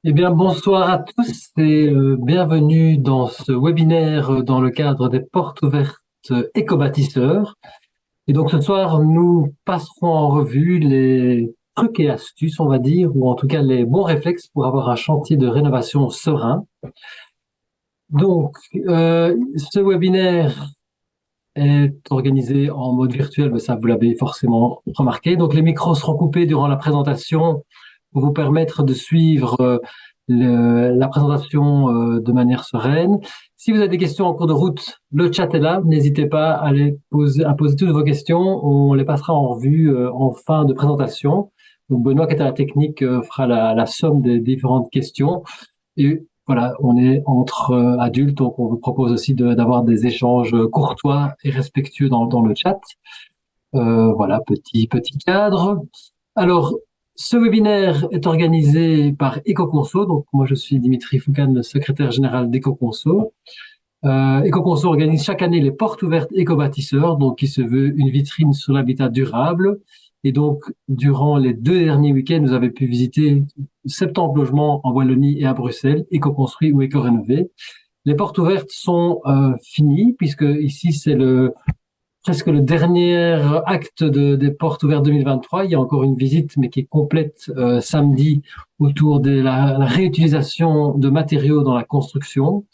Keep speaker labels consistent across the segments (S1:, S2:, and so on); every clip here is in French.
S1: Eh bien, bonsoir à tous et bienvenue dans ce webinaire dans le cadre des portes ouvertes éco-bâtisseurs. Et donc ce soir, nous passerons en revue les trucs et astuces, on va dire, ou en tout cas les bons réflexes pour avoir un chantier de rénovation serein. Donc, ce webinaire est organisé en mode virtuel, mais ça vous l'avez forcément remarqué. Donc les micros seront coupés durant la présentation pour vous permettre de suivre la présentation de manière sereine. Si vous avez des questions en cours de route, le chat est là. N'hésitez pas à poser toutes vos questions. On les passera en revue en fin de présentation. Donc Benoît, qui est à la technique, fera la somme des différentes questions. Et voilà, on est entre adultes, donc on vous propose aussi d'avoir des échanges courtois et respectueux dans le chat. Voilà, petit cadre. Alors, ce webinaire est organisé par EcoConso. Donc, moi, je suis Dimitri Foucan, le secrétaire général d'EcoConso. EcoConso organise chaque année les portes ouvertes éco-bâtisseurs, donc qui se veut une vitrine sur l'habitat durable. Et donc, durant les 2 derniers week-ends, vous avez pu visiter 70 logements en Wallonie et à Bruxelles, éco-construits ou éco-rénovés. Les portes ouvertes sont finies, puisque ici, c'est presque le dernier acte des portes ouvertes 2023. Il y a encore une visite, mais qui est complète samedi, autour de la réutilisation de matériaux dans la construction.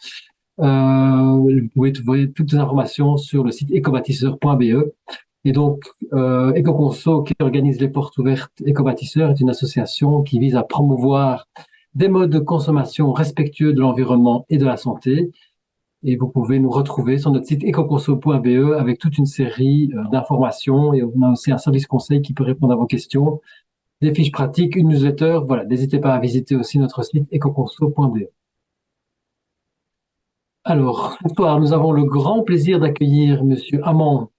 S1: Vous pouvez trouver toutes les informations sur le site ecobâtisseur.be. Et donc, EcoConso, qui organise les portes ouvertes Éco-bâtisseurs, est une association qui vise à promouvoir des modes de consommation respectueux de l'environnement et de la santé. Et vous pouvez nous retrouver sur notre site ecoconso.be avec toute une série d'informations. Et on a aussi un service conseil qui peut répondre à vos questions, des fiches pratiques, une newsletter. Voilà, n'hésitez pas à visiter aussi notre site ecoconso.be. Alors, ce soir, nous avons le grand plaisir d'accueillir Monsieur Amand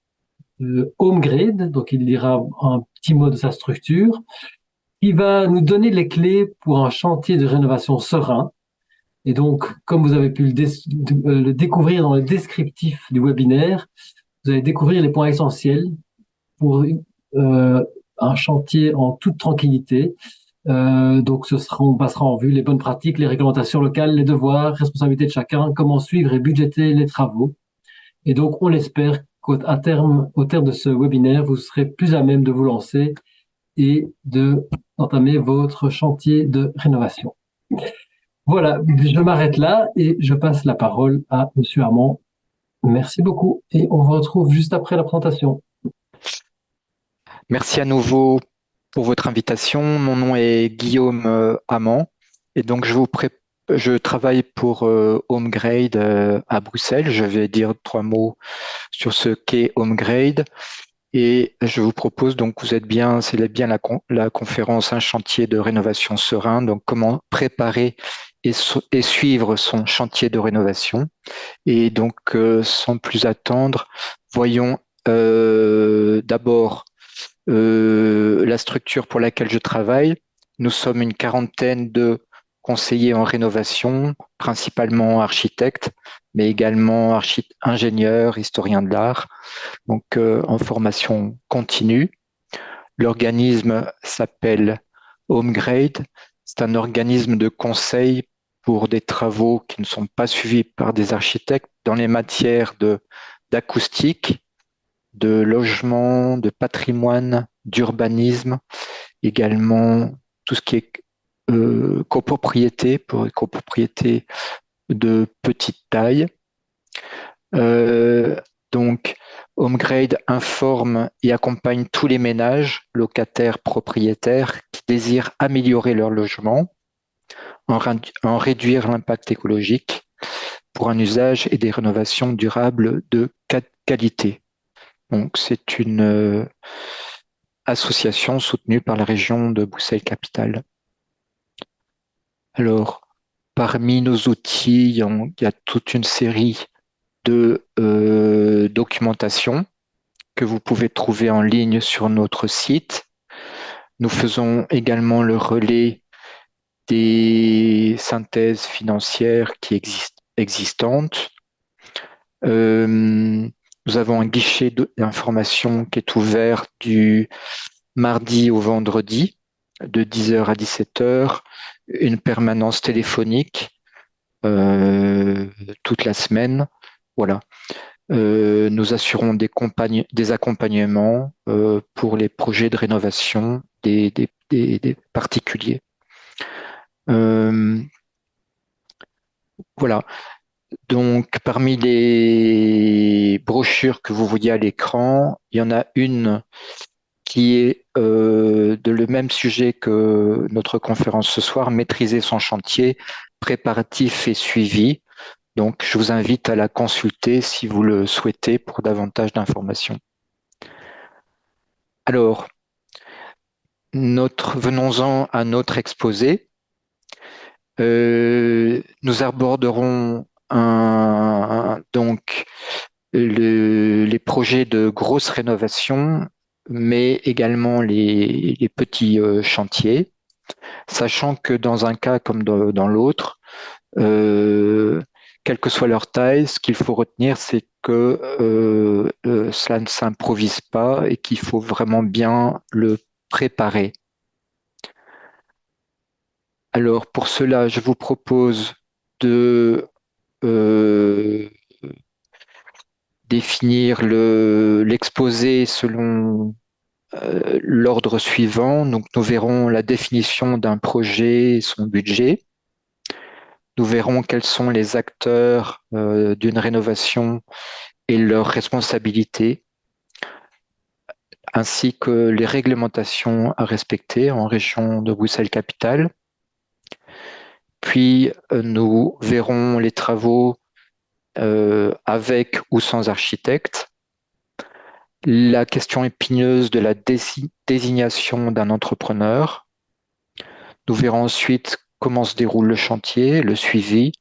S1: de HomeGrade, donc il dira un petit mot de sa structure, qui va nous donner les clés pour un chantier de rénovation serein. Et donc, comme vous avez pu le découvrir dans le descriptif du webinaire, vous allez découvrir les points essentiels pour un chantier en toute tranquillité. Donc, on passera en vue les bonnes pratiques, les réglementations locales, les devoirs, responsabilités de chacun, comment suivre et budgéter les travaux. Et donc, on l'espère au terme de ce webinaire, vous serez plus à même de vous lancer et d'entamer votre chantier de rénovation. Voilà, je m'arrête là et je passe la parole à Monsieur Armand. Merci beaucoup et on vous retrouve juste après la présentation.
S2: Merci à nouveau pour votre invitation. Mon nom est Guillaume Amand et donc je travaille pour HomeGrade à Bruxelles. Je vais dire 3 mots sur ce qu'est HomeGrade et je vous propose donc c'est bien la conférence Un chantier de rénovation serein. Donc comment préparer et suivre son chantier de rénovation. Et donc sans plus attendre, voyons d'abord la structure pour laquelle je travaille. Nous sommes une quarantaine de conseillers en rénovation, principalement architectes, mais également ingénieurs, historiens de l'art, donc en formation continue. L'organisme s'appelle HomeGrade. C'est un organisme de conseil pour des travaux qui ne sont pas suivis par des architectes dans les matières d'acoustique, de logement, de patrimoine, d'urbanisme, également tout ce qui est copropriété pour les copropriétés de petite taille. Euh, donc, HomeGrade informe et accompagne tous les ménages, locataires, propriétaires, qui désirent améliorer leur logement, en réduire l'impact écologique pour un usage et des rénovations durables de qualité. Donc, c'est une association soutenue par la région de Bruxelles-Capitale. Alors, parmi nos outils, il y a toute une série de documentation que vous pouvez trouver en ligne sur notre site. Nous faisons également le relais des synthèses financières existantes. Nous avons un guichet d'information qui est ouvert du mardi au vendredi, de 10h à 17h, une permanence téléphonique toute la semaine. Voilà. Nous assurons des accompagnements pour les projets de rénovation des particuliers. Voilà. Donc, parmi les brochures que vous voyez à l'écran, il y en a une qui est de le même sujet que notre conférence ce soir, maîtriser son chantier, préparatif et suivi. Donc, je vous invite à la consulter si vous le souhaitez pour davantage d'informations. Alors, venons-en à notre exposé. Nous aborderons donc les projets de grosse rénovation, mais également les petits chantiers, sachant que dans un cas comme dans l'autre, quelle que soit leur taille, ce qu'il faut retenir, c'est que cela ne s'improvise pas et qu'il faut vraiment bien le préparer. Alors, pour cela, je vous propose de définir l'exposé selon l'ordre suivant. Donc, nous verrons la définition d'un projet et son budget. Nous verrons quels sont les acteurs d'une rénovation et leurs responsabilités, ainsi que les réglementations à respecter en région de Bruxelles-Capitale. Puis, nous verrons les travaux avec ou sans architecte, la question épineuse de la désignation d'un entrepreneur. Nous verrons ensuite comment se déroule le chantier, le suivi,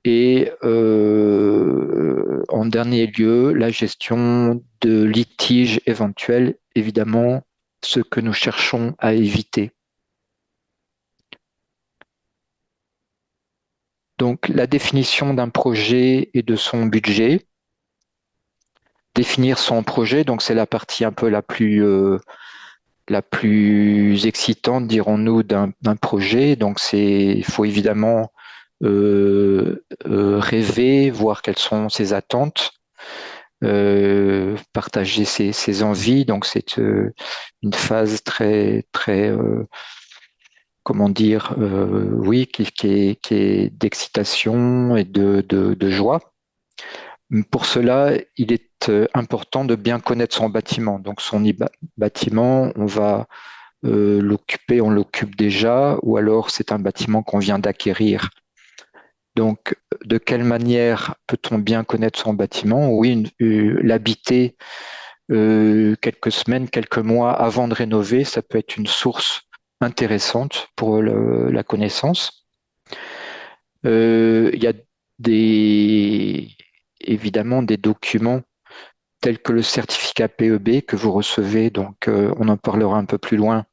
S2: et en dernier lieu, la gestion de litiges éventuels, évidemment, ce que nous cherchons à éviter. Donc, la définition d'un projet et de son budget. Définir son projet, donc c'est la partie un peu la plus excitante, dirons-nous, d'un projet. Donc, il faut évidemment rêver, voir quelles sont ses attentes, partager ses envies. Donc, c'est une phase très, très, comment dire, oui, qui est d'excitation et de joie. Pour cela, il est important de bien connaître son bâtiment. Donc, son bâtiment, on va l'occuper, on l'occupe déjà, ou alors c'est un bâtiment qu'on vient d'acquérir. Donc, de quelle manière peut-on bien connaître son bâtiment? Oui, l'habiter quelques semaines, quelques mois avant de rénover, ça peut être une source intéressante pour la connaissance. Il y a évidemment des documents tels que le certificat PEB que vous recevez, donc on en parlera un peu plus loin,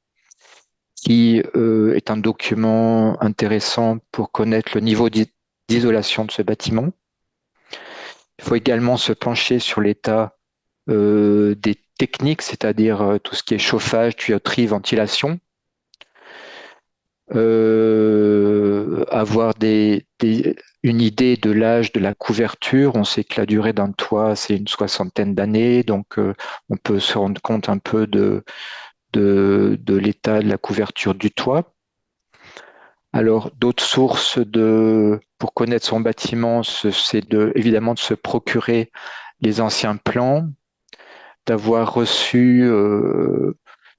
S2: qui est un document intéressant pour connaître le niveau d'isolation de ce bâtiment. Il faut également se pencher sur l'état des techniques, c'est-à-dire tout ce qui est chauffage, tuyauterie, ventilation. Avoir une idée de l'âge de la couverture. On sait que la durée d'un toit, c'est une soixantaine d'années, donc on peut se rendre compte un peu de l'état de la couverture du toit. Alors, d'autres sources pour connaître son bâtiment, c'est évidemment de se procurer les anciens plans, d'avoir reçu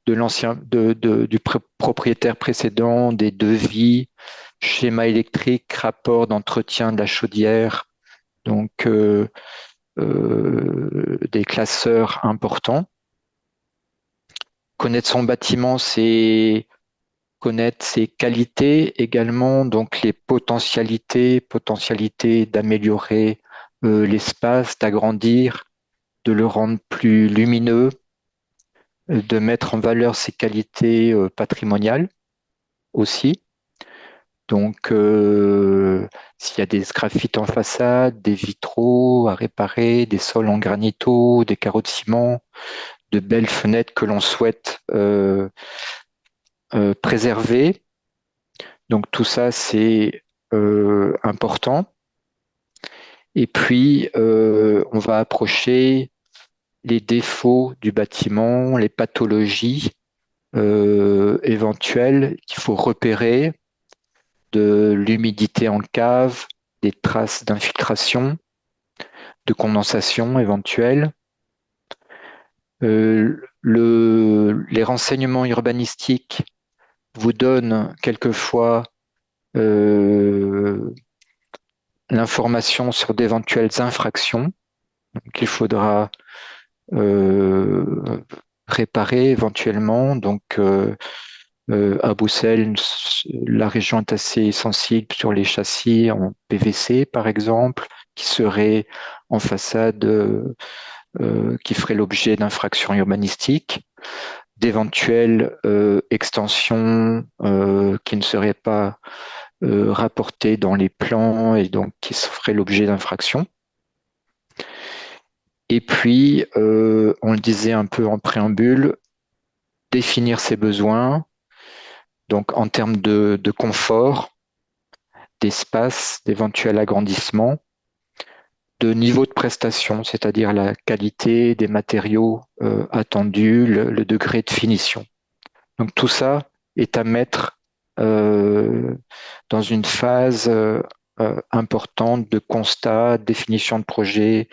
S2: du propriétaire précédent des devis, schéma électrique, rapport d'entretien de la chaudière, donc des classeurs importants. Connaître son bâtiment, c'est connaître ses qualités également, donc les potentialités d'améliorer l'espace, d'agrandir, de le rendre plus lumineux, de mettre en valeur ses qualités patrimoniales aussi. Donc, s'il y a des sgraffites en façade, des vitraux à réparer, des sols en granito, des carreaux de ciment, de belles fenêtres que l'on souhaite préserver. Donc tout ça, c'est important. Et puis, on va approcher les défauts du bâtiment, les pathologies éventuelles qu'il faut repérer, de l'humidité en cave, des traces d'infiltration, de condensation éventuelle. Les renseignements urbanistiques vous donnent quelquefois l'information sur d'éventuelles infractions qu'il faudra réparer éventuellement. Donc, à Bruxelles, la région est assez sensible sur les châssis en PVC, par exemple, qui seraient en façade, qui feraient l'objet d'infractions urbanistiques, d'éventuelles extensions qui ne seraient pas rapportées dans les plans et donc qui feraient l'objet d'infractions. Et puis, on le disait un peu en préambule, définir ses besoins, donc en termes de confort, d'espace, d'éventuel agrandissement, de niveau de prestation, c'est-à-dire la qualité des matériaux attendus, le degré de finition. Donc tout ça est à mettre dans une phase importante de constat, définition de projet,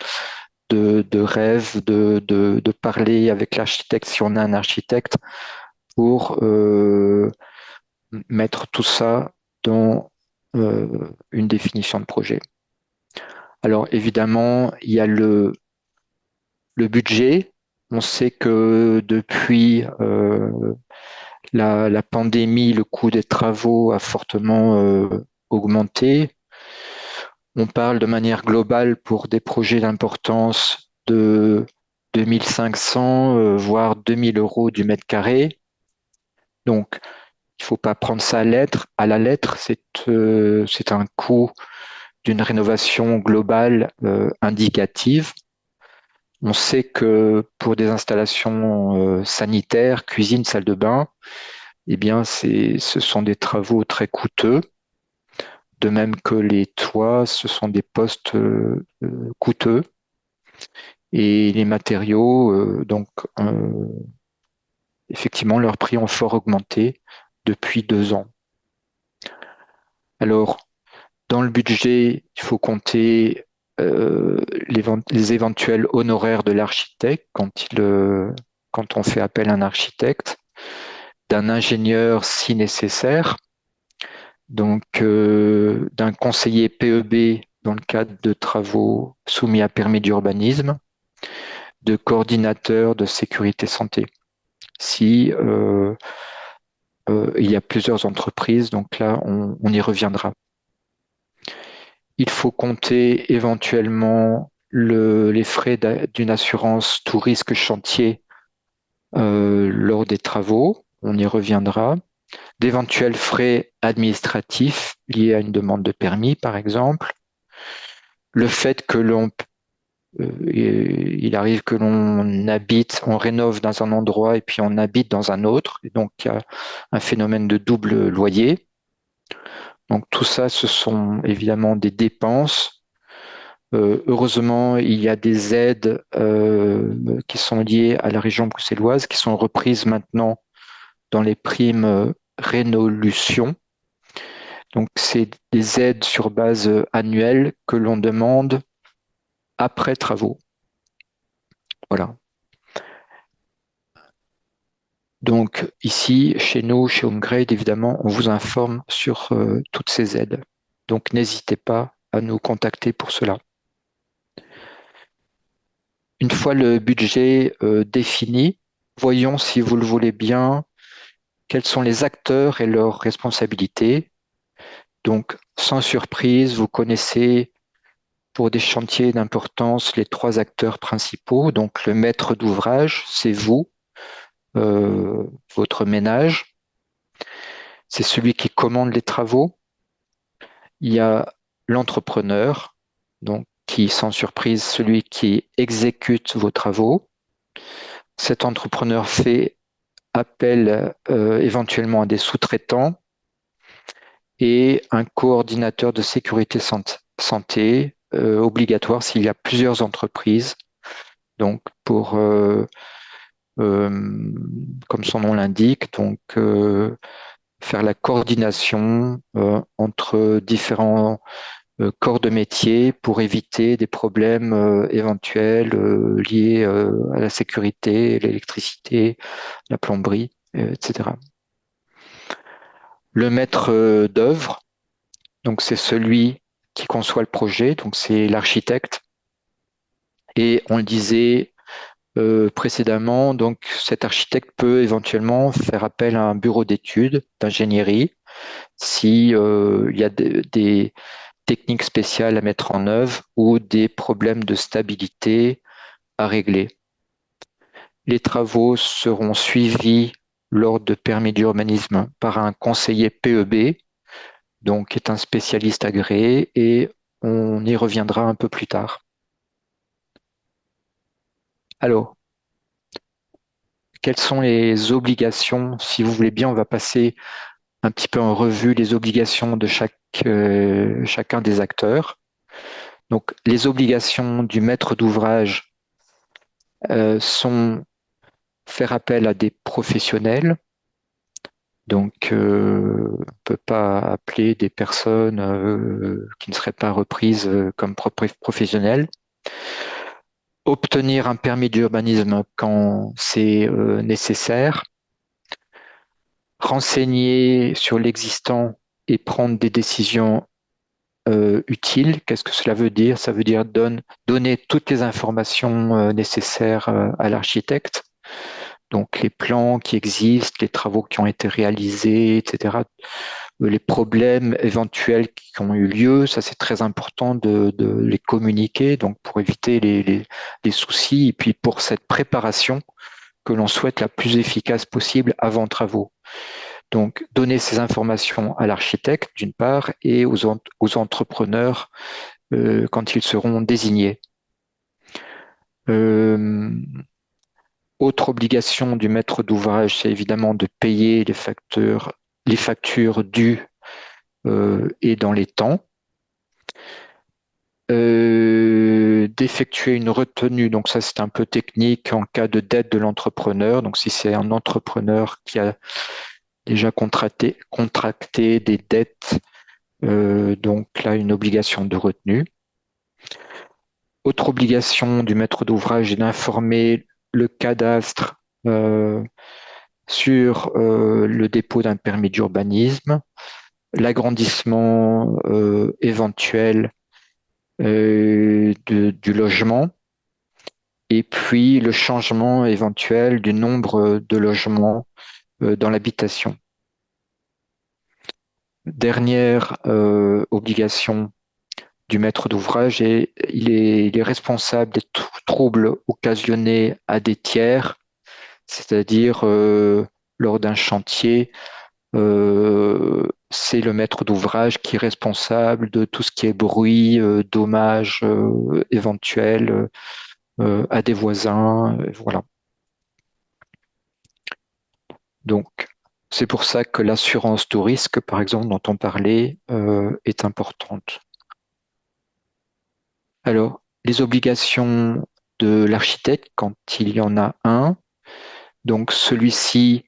S2: de rêve, de parler avec l'architecte si on a un architecte pour mettre tout ça dans une définition de projet. Alors évidemment, il y a le budget. On sait que depuis la pandémie, le coût des travaux a fortement augmenté. On parle de manière globale pour des projets d'importance de 2500, voire 2000 euros du mètre carré. Donc, il ne faut pas prendre ça à la lettre. C'est un coût d'une rénovation globale indicative. On sait que pour des installations sanitaires, cuisine, salle de bain, eh bien, ce sont des travaux très coûteux. De même que les toits, ce sont des postes coûteux. Et les matériaux, effectivement, leurs prix ont fort augmenté depuis 2 ans. Alors, dans le budget, il faut compter les éventuels honoraires de l'architecte quand on fait appel à un architecte, d'un ingénieur si nécessaire, donc d'un conseiller PEB dans le cadre de travaux soumis à permis d'urbanisme, de coordinateur de sécurité santé. Si il y a plusieurs entreprises, donc là, on y reviendra. Il faut compter éventuellement les frais d'une assurance tout risque chantier lors des travaux. On y reviendra. D'éventuels frais administratifs liés à une demande de permis, par exemple. Le fait que il arrive que l'on habite, on rénove dans un endroit et puis on habite dans un autre. Et donc, il y a un phénomène de double loyer. Donc, tout ça, ce sont évidemment des dépenses. Heureusement, il y a des aides qui sont liées à la région bruxelloise, qui sont reprises maintenant dans les primes Rénolution. Donc, c'est des aides sur base annuelle que l'on demande après travaux. Voilà. Donc, ici, chez nous, chez HomeGrade, évidemment, on vous informe sur toutes ces aides. Donc, n'hésitez pas à nous contacter pour cela. Une fois le budget défini, voyons, si vous le voulez bien, quels sont les acteurs et leurs responsabilités. Donc, sans surprise, vous connaissez pour des chantiers d'importance les 3 acteurs principaux. Donc, le maître d'ouvrage, c'est vous, votre ménage. C'est celui qui commande les travaux. Il y a l'entrepreneur, donc qui, sans surprise, celui qui exécute vos travaux. Cet entrepreneur fait appel éventuellement à des sous-traitants et un coordinateur de sécurité santé obligatoire s'il y a plusieurs entreprises. Donc, comme son nom l'indique, faire la coordination entre différents corps de métier pour éviter des problèmes éventuels liés à la sécurité, l'électricité, la plomberie, etc. Le maître d'œuvre, donc c'est celui qui conçoit le projet, donc c'est l'architecte. Et on le disait précédemment, donc cet architecte peut éventuellement faire appel à un bureau d'études d'ingénierie si il y a des techniques spéciales à mettre en œuvre ou des problèmes de stabilité à régler. Les travaux seront suivis lors de permis d'urbanisme par un conseiller PEB, donc qui est un spécialiste agréé, et on y reviendra un peu plus tard. Alors, quelles sont les obligations? Si vous voulez bien, on va passer un petit peu en revue les obligations de chacun des acteurs. Donc, les obligations du maître d'ouvrage sont faire appel à des professionnels. Donc, on ne peut pas appeler des personnes qui ne seraient pas reprises comme professionnels. Obtenir un permis d'urbanisme quand c'est nécessaire. Renseigner sur l'existant et prendre des décisions utiles. Qu'est-ce que cela veut dire? Ça veut dire donner toutes les informations nécessaires à l'architecte. Donc les plans qui existent, les travaux qui ont été réalisés, etc. Les problèmes éventuels qui ont eu lieu, ça c'est très important de les communiquer, donc pour éviter les soucis et puis pour cette préparation que l'on souhaite la plus efficace possible avant travaux. Donc donner ces informations à l'architecte d'une part et aux entrepreneurs quand ils seront désignés. Autre obligation du maître d'ouvrage, c'est évidemment de payer les factures dues et dans les temps. D'effectuer une retenue, donc ça c'est un peu technique en cas de dette de l'entrepreneur. Donc si c'est un entrepreneur qui a déjà contracté des dettes, donc là une obligation de retenue. Autre obligation du maître d'ouvrage est d'informer le cadastre sur le dépôt d'un permis d'urbanisme, l'agrandissement éventuel du logement et puis le changement éventuel du nombre de logements dans l'habitation. Dernière obligation du maître d'ouvrage, il est responsable des troubles occasionnés à des tiers, c'est-à-dire lors d'un chantier, c'est le maître d'ouvrage qui est responsable de tout ce qui est bruit, dommages éventuels à des voisins, voilà. Donc, c'est pour ça que l'assurance de risque, par exemple, dont on parlait, est importante. Alors, les obligations de l'architecte, quand il y en a un, donc celui-ci,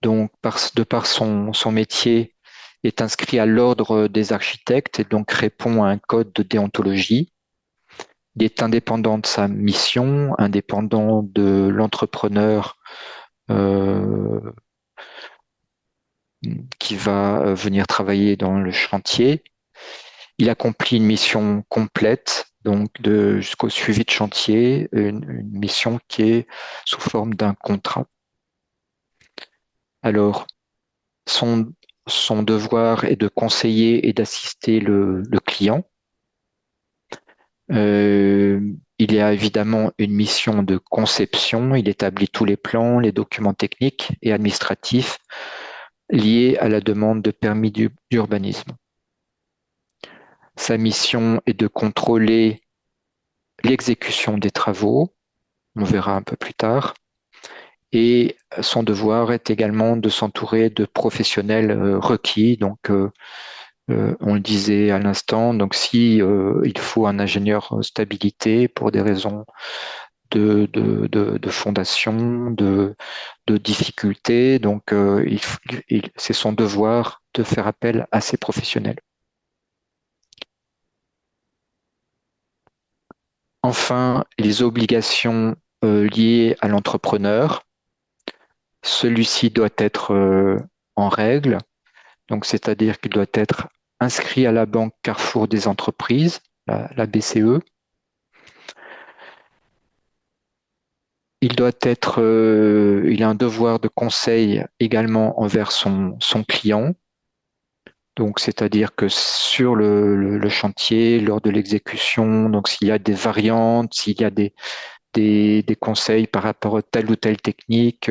S2: donc de par son métier, est inscrit à l'ordre des architectes et donc répond à un code de déontologie. Il est indépendant de sa mission, indépendant de l'entrepreneur qui va venir travailler dans le chantier. Il accomplit une mission complète, donc jusqu'au suivi de chantier, une mission qui est sous forme d'un contrat. Alors, son devoir est de conseiller et d'assister le client. Il y a évidemment une mission de conception. Il établit tous les plans, les documents techniques et administratifs liés à la demande de permis d'urbanisme. Sa mission est de contrôler l'exécution des travaux, on verra un peu plus tard, Et son devoir est également de s'entourer de professionnels requis. Donc, on le disait à l'instant, donc si il faut un ingénieur stabilité pour des raisons de fondation, de difficulté, donc c'est son devoir de faire appel à ces professionnels. Enfin, les obligations liées à l'entrepreneur. Celui-ci doit être en règle, donc c'est-à-dire qu'il doit être inscrit à la Banque Carrefour des entreprises, la BCE. Il doit être, il a un devoir de conseil également envers son client. Donc, c'est-à-dire que sur le chantier, lors de l'exécution, donc s'il y a des variantes, s'il y a des conseils par rapport à telle ou telle technique,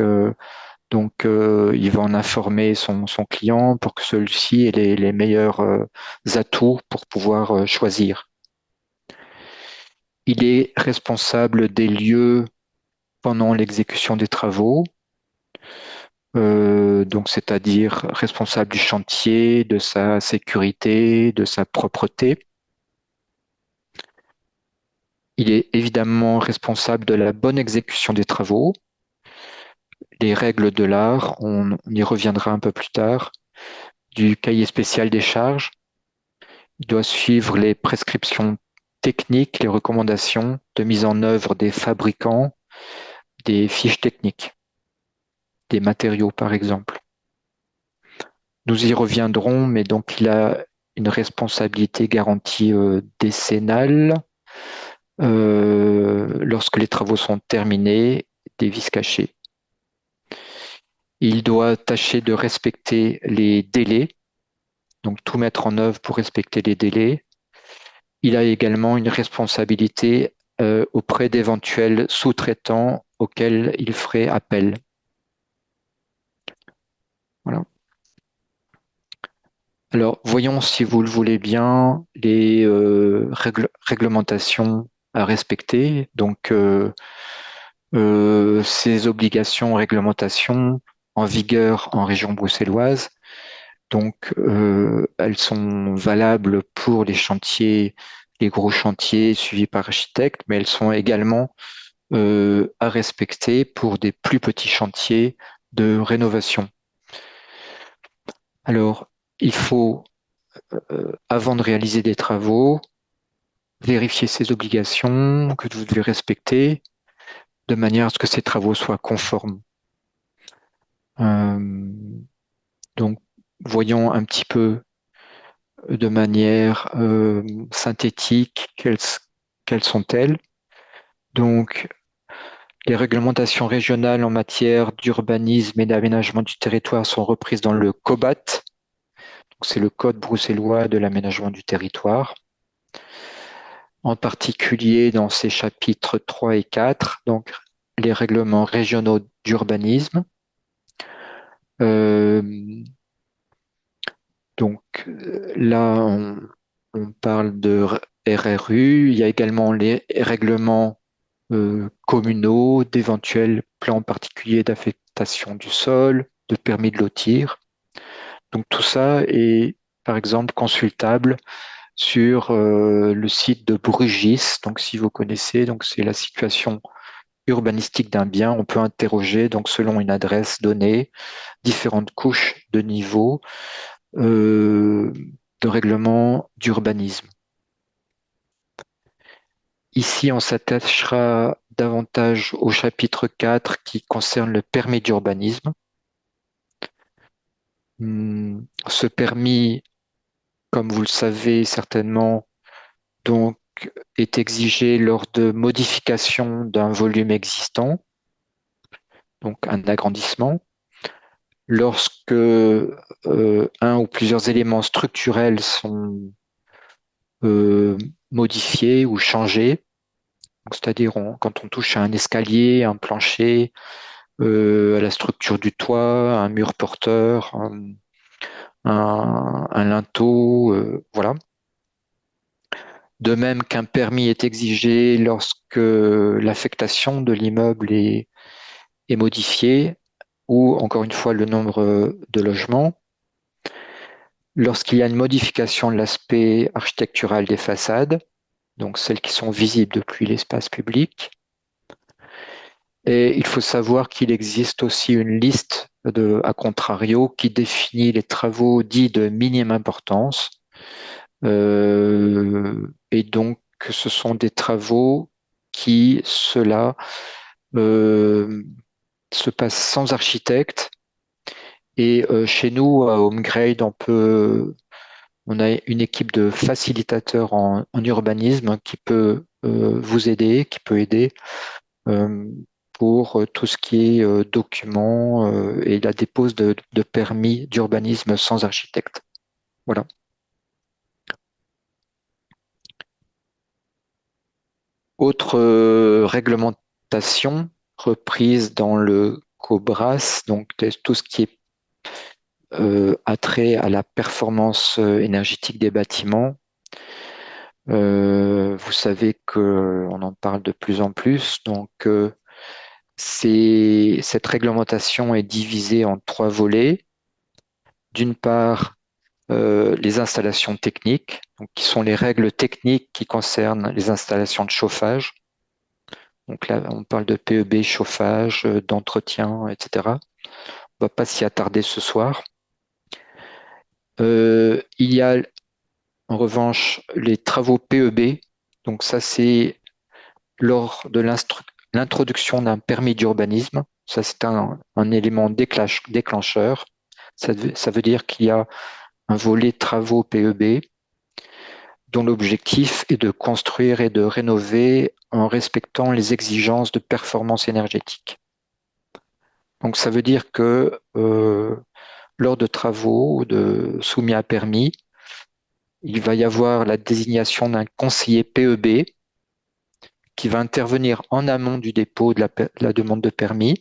S2: donc il va en informer son client pour que celui-ci ait les meilleurs atouts pour pouvoir choisir. Il est responsable des lieux pendant l'exécution des travaux, donc c'est-à-dire responsable du chantier, de sa sécurité, de sa propreté. Il est évidemment responsable de la bonne exécution des travaux. Les règles de l'art, on y reviendra un peu plus tard, du cahier spécial des charges. Il doit suivre les prescriptions techniques, les recommandations de mise en œuvre des fabricants, des fiches techniques, des matériaux par exemple. Nous y reviendrons, mais donc il a une responsabilité garantie décennale lorsque les travaux sont terminés, des vices cachés. Il doit tâcher de respecter les délais, donc tout mettre en œuvre pour respecter les délais. Il a également une responsabilité auprès d'éventuels sous-traitants auxquels il ferait appel. Voilà. Alors, voyons, si vous le voulez bien, les réglementations à respecter. Donc, ces obligations, réglementations en vigueur en région bruxelloise. Donc, elles sont valables pour les chantiers, les gros chantiers suivis par architecte, mais elles sont également à respecter pour des plus petits chantiers de rénovation. Alors, il faut, avant de réaliser des travaux, vérifier ces obligations que vous devez respecter de manière à ce que ces travaux soient conformes. Donc, voyons un petit peu de manière synthétique quelles sont-elles. Donc, les réglementations régionales en matière d'urbanisme et d'aménagement du territoire sont reprises dans le COBAT. C'est le Code bruxellois de l'aménagement du territoire. En particulier dans ces chapitres 3 et 4, donc les règlements régionaux d'urbanisme. Donc là, on parle de RRU. Il y a également les règlements communaux, d'éventuels plans particuliers d'affectation du sol, de permis de lotir. Donc tout ça est, par exemple, consultable sur le site de Brugis. Donc si vous connaissez, donc c'est la situation urbanistique d'un bien. On peut interroger, donc selon une adresse donnée, différentes couches de niveau de règlement d'urbanisme. Ici, on s'attachera davantage au chapitre 4 qui concerne le permis d'urbanisme. Ce permis, comme vous le savez certainement, donc, est exigé lors de modification d'un volume existant, donc un agrandissement, lorsque un ou plusieurs éléments structurels sont modifiés ou changés. C'est-à-dire quand on touche à un escalier, un plancher, à la structure du toit, un mur porteur, un linteau, voilà. De même qu'un permis est exigé lorsque l'affectation de l'immeuble est est modifié, ou encore une fois le nombre de logements, lorsqu'il y a une modification de l'aspect architectural des façades, donc celles qui sont visibles depuis l'espace public. Et il faut savoir qu'il existe aussi une liste à contrario qui définit les travaux dits de minime importance. Et donc, ce sont des travaux qui, ceux-là, se passent sans architecte. Et chez nous, à HomeGrade, on a une équipe de facilitateurs en urbanisme qui peut vous aider, qui peut aider euh, pour tout ce qui est documents et la dépose de permis d'urbanisme sans architecte. Voilà. Autre réglementation reprise dans le COBRAS, donc tout ce qui est attrait à la performance énergétique des bâtiments. Vous savez qu'on en parle de plus en plus, donc cette réglementation est divisée en trois volets. D'une part, les installations techniques, donc qui sont les règles techniques qui concernent les installations de chauffage. Donc là, on parle de PEB, chauffage, d'entretien, etc. On ne va pas s'y attarder ce soir. Il y a en revanche les travaux PEB. Donc ça, c'est lors de l'introduction d'un permis d'urbanisme. Ça, c'est un élément déclencheur. Ça veut dire qu'il y a un volet travaux PEB dont l'objectif est de construire et de rénover en respectant les exigences de performance énergétique. Donc ça veut dire que lors de travaux soumis à permis, il va y avoir la désignation d'un conseiller PEB qui va intervenir en amont du dépôt de la demande de permis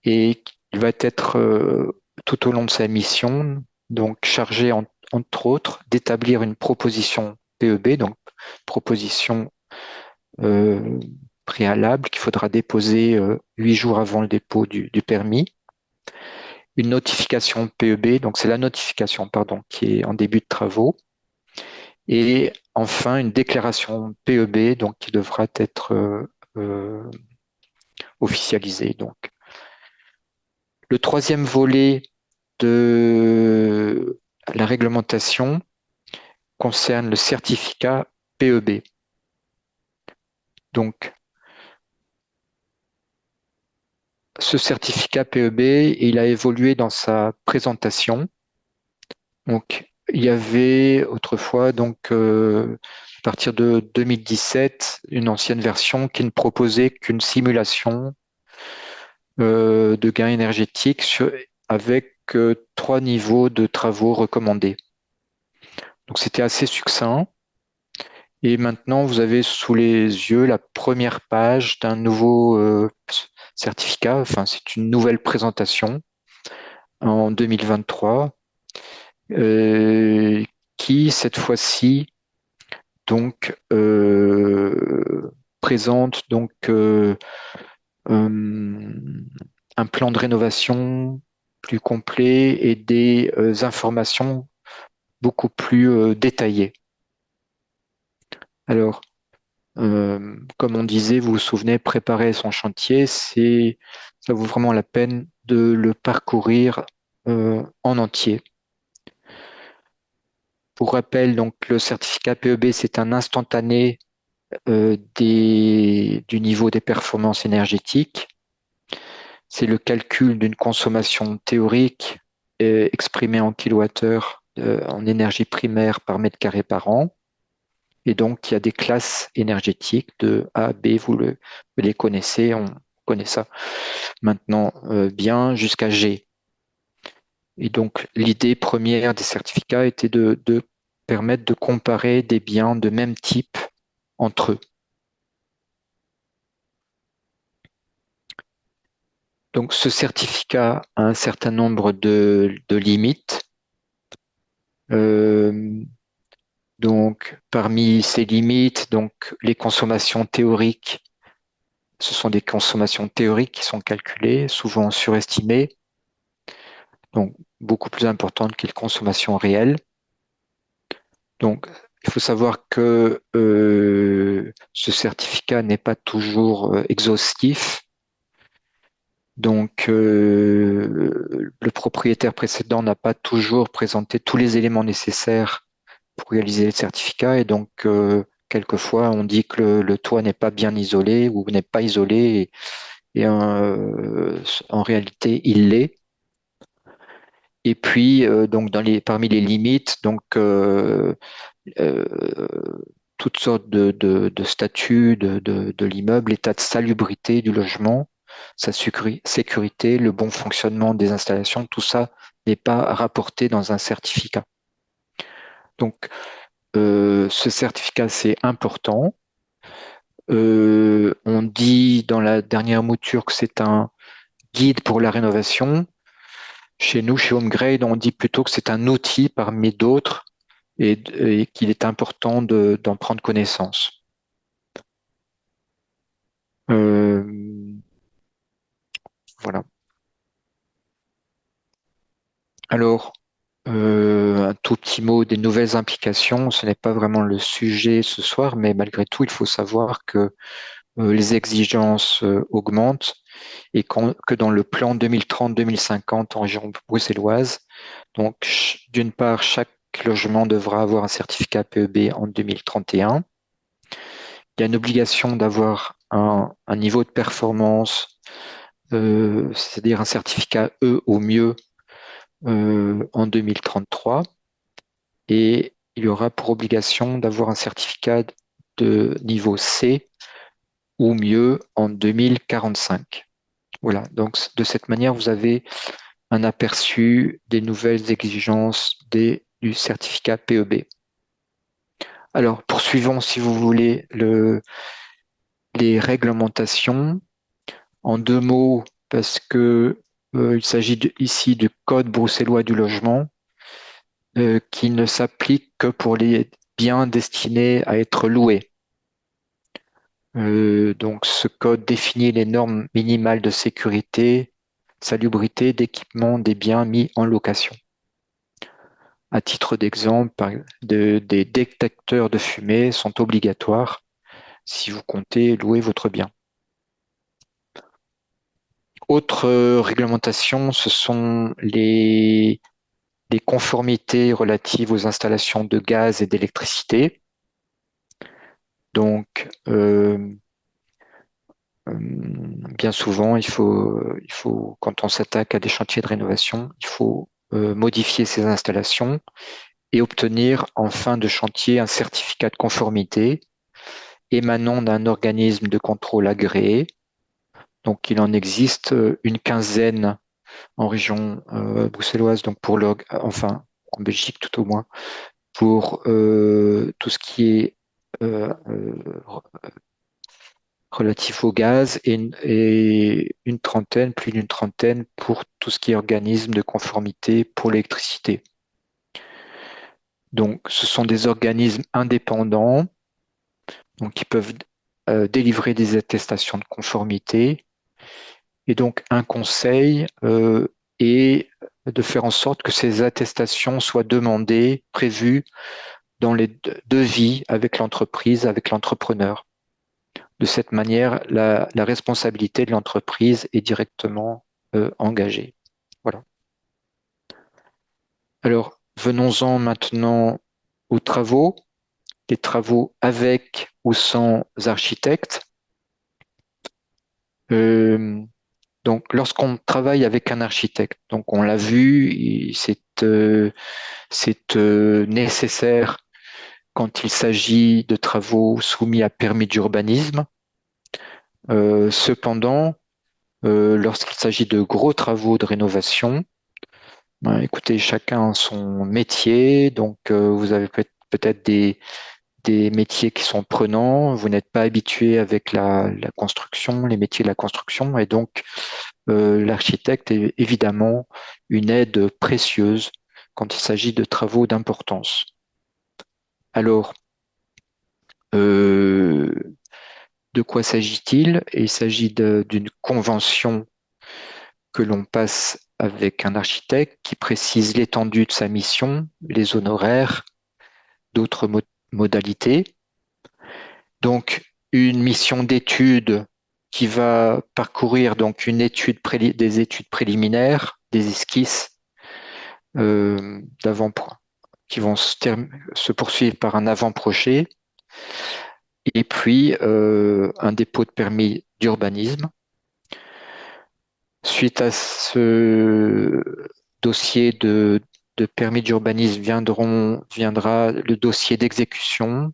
S2: et il va être tout au long de sa mission donc chargé entre autres d'établir une proposition PEB, donc proposition préalable qu'il faudra déposer 8 jours avant le dépôt du permis. Une notification PEB, donc c'est la notification, pardon, qui est en début de travaux. Et enfin, une déclaration PEB, donc qui devra être officialisée. Donc. Le troisième volet de la réglementation concerne le certificat PEB. Donc, ce certificat PEB, il a évolué dans sa présentation. Donc, il y avait autrefois, donc, à partir de 2017, une ancienne version qui ne proposait qu'une simulation de gain énergétique avec 3 niveaux de travaux recommandés. Donc, c'était assez succinct. Et maintenant, vous avez sous les yeux la première page d'un nouveau certificat. Enfin, c'est une nouvelle présentation en 2023 qui, cette fois-ci, donc présente donc un plan de rénovation plus complet et des informations beaucoup plus détaillées. Alors, comme on disait, vous vous souvenez, préparer son chantier, ça vaut vraiment la peine de le parcourir en entier. Pour rappel, donc le certificat PEB, c'est un instantané du niveau des performances énergétiques. C'est le calcul d'une consommation théorique exprimée en kilowattheure en énergie primaire par mètre carré par an. Et donc, il y a des classes énergétiques de A, B, vous les connaissez, on connaît ça maintenant bien, jusqu'à G. Et donc, l'idée première des certificats était de permettre de comparer des biens de même type entre eux. Donc, ce certificat a un certain nombre de limites. Donc, parmi ces limites, donc, les consommations théoriques ce sont des consommations théoriques qui sont calculées, souvent surestimées, donc beaucoup plus importantes que les consommations réelles. Donc, il faut savoir que ce certificat n'est pas toujours exhaustif. Donc, le propriétaire précédent n'a pas toujours présenté tous les éléments nécessaires pour réaliser le certificat. Et donc, quelquefois, on dit que le toit n'est pas bien isolé ou n'est pas isolé. Et en réalité, il l'est. Et puis, donc, parmi les limites, donc, euh, toutes sortes de statuts de l'immeuble, l'état de salubrité du logement, sa sécurité, le bon fonctionnement des installations, tout ça n'est pas rapporté dans un certificat. Donc, ce certificat, c'est important. On dit dans la dernière mouture que c'est un guide pour la rénovation. Chez nous, chez HomeGrade, on dit plutôt que c'est un outil parmi d'autres et qu'il est important d'en prendre connaissance. Euh, voilà. Alors, un tout petit mot des nouvelles implications. Ce n'est pas vraiment le sujet ce soir, mais malgré tout, il faut savoir que les exigences augmentent et que dans le plan 2030-2050 en région bruxelloise, donc d'une part, chaque logement devra avoir un certificat PEB en 2031. Il y a une obligation d'avoir un niveau de performance, c'est-à-dire un certificat E au mieux en 2033. Et il y aura pour obligation d'avoir un certificat de niveau C ou mieux en 2045. Voilà, donc de cette manière, vous avez un aperçu des nouvelles exigences du certificat PEB. Alors, poursuivons, si vous voulez, les réglementations. En deux mots, parce que il s'agit ici du Code bruxellois du logement, qui ne s'applique que pour les biens destinés à être loués. Donc, ce code définit les normes minimales de sécurité, salubrité, d'équipement des biens mis en location. À titre d'exemple, des détecteurs de fumée sont obligatoires si vous comptez louer votre bien. Autre réglementation, ce sont les conformités relatives aux installations de gaz et d'électricité. Donc, bien souvent, quand on s'attaque à des chantiers de rénovation, il faut modifier ces installations et obtenir en fin de chantier un certificat de conformité émanant d'un organisme de contrôle agréé. Donc, il en existe une quinzaine en région bruxelloise, donc enfin en Belgique tout au moins, pour tout ce qui est relatif au gaz et une trentaine, plus d'une trentaine pour tout ce qui est organisme de conformité pour l'électricité. Donc, ce sont des organismes indépendants donc, qui peuvent délivrer des attestations de conformité. Et donc, un conseil est de faire en sorte que ces attestations soient demandées, prévues dans les devis avec l'entreprise, avec l'entrepreneur. De cette manière, la responsabilité de l'entreprise est directement engagée. Voilà. Alors, venons-en maintenant aux travaux, les travaux avec ou sans architecte. Donc, lorsqu'on travaille avec un architecte, donc on l'a vu, c'est nécessaire quand il s'agit de travaux soumis à permis d'urbanisme. Cependant, lorsqu'il s'agit de gros travaux de rénovation, ben, écoutez, chacun a son métier, donc vous avez peut-être des métiers qui sont prenants, vous n'êtes pas habitué avec la construction, les métiers de la construction, et donc l'architecte est évidemment une aide précieuse quand il s'agit de travaux d'importance. Alors, De quoi s'agit-il? Il s'agit d'une convention que l'on passe avec un architecte qui précise l'étendue de sa mission, les honoraires, d'autres modalités. Donc, une mission d'étude qui va parcourir donc des études préliminaires, des esquisses d'avant qui vont se poursuivre par un avant-projet, et puis un dépôt de permis d'urbanisme. Suite à ce dossier de permis d'urbanisme viendra le dossier d'exécution,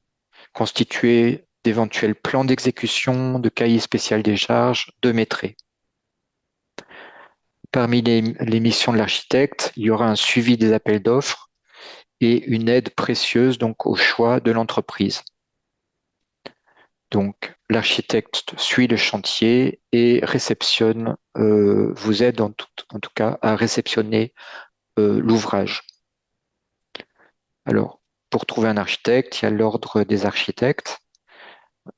S2: constitué d'éventuels plans d'exécution, de cahiers spécial des charges, de maîtrise. Parmi les missions de l'architecte, il y aura un suivi des appels d'offres et une aide précieuse donc au choix de l'entreprise. Donc, l'architecte suit le chantier et réceptionne, vous aide en tout cas à réceptionner l'ouvrage. Alors, pour trouver un architecte, il y a l'ordre des architectes,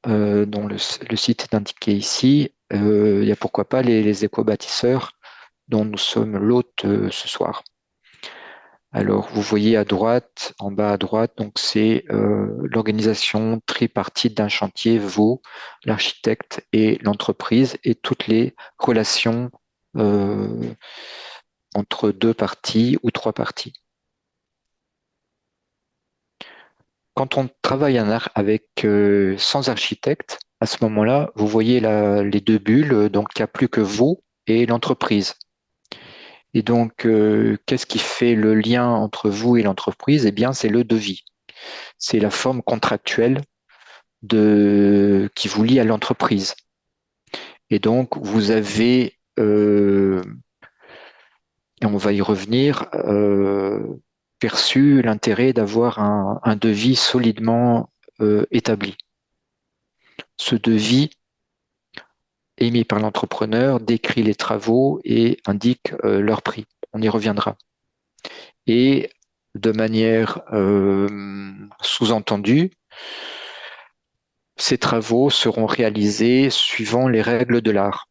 S2: dont le site est indiqué ici. Il y a pourquoi pas les éco-bâtisseurs dont nous sommes l'hôte ce soir. Alors, vous voyez à droite, en bas à droite, donc c'est l'organisation tripartite d'un chantier vaut l'architecte et l'entreprise et toutes les relations entre deux parties ou trois parties. Quand on travaille avec sans architecte, à ce moment-là, vous voyez les deux bulles, donc il n'y a plus que vous et l'entreprise. Et donc, qu'est-ce qui fait le lien entre vous et l'entreprise? Eh bien, c'est le devis. C'est la forme contractuelle qui vous lie à l'entreprise. Et donc, vous avez, et on va y revenir, perçu l'intérêt d'avoir un devis solidement établi. Ce devis émis par l'entrepreneur décrit les travaux et indique leur prix. On y reviendra. Et de manière sous-entendue, ces travaux seront réalisés suivant les règles de l'art.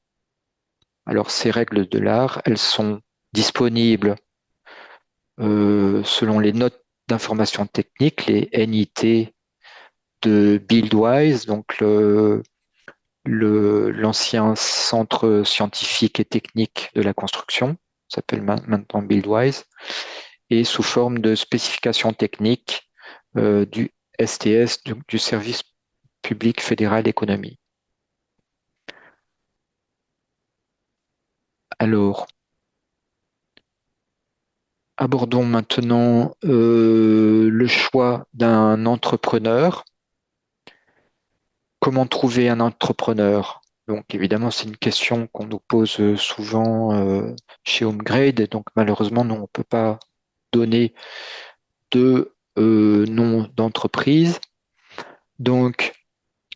S2: Alors, ces règles de l'art, elles sont disponibles selon les notes d'information technique, les NIT de Buildwise, donc l'ancien centre scientifique et technique de la construction, s'appelle maintenant Buildwise, et sous forme de spécifications techniques du STS, du Service public fédéral d'économie. Alors, abordons maintenant le choix d'un entrepreneur. Comment trouver un entrepreneur? Donc, évidemment, c'est une question qu'on nous pose souvent chez HomeGrade. Et donc, malheureusement, nous, on ne peut pas donner de nom d'entreprise. Donc,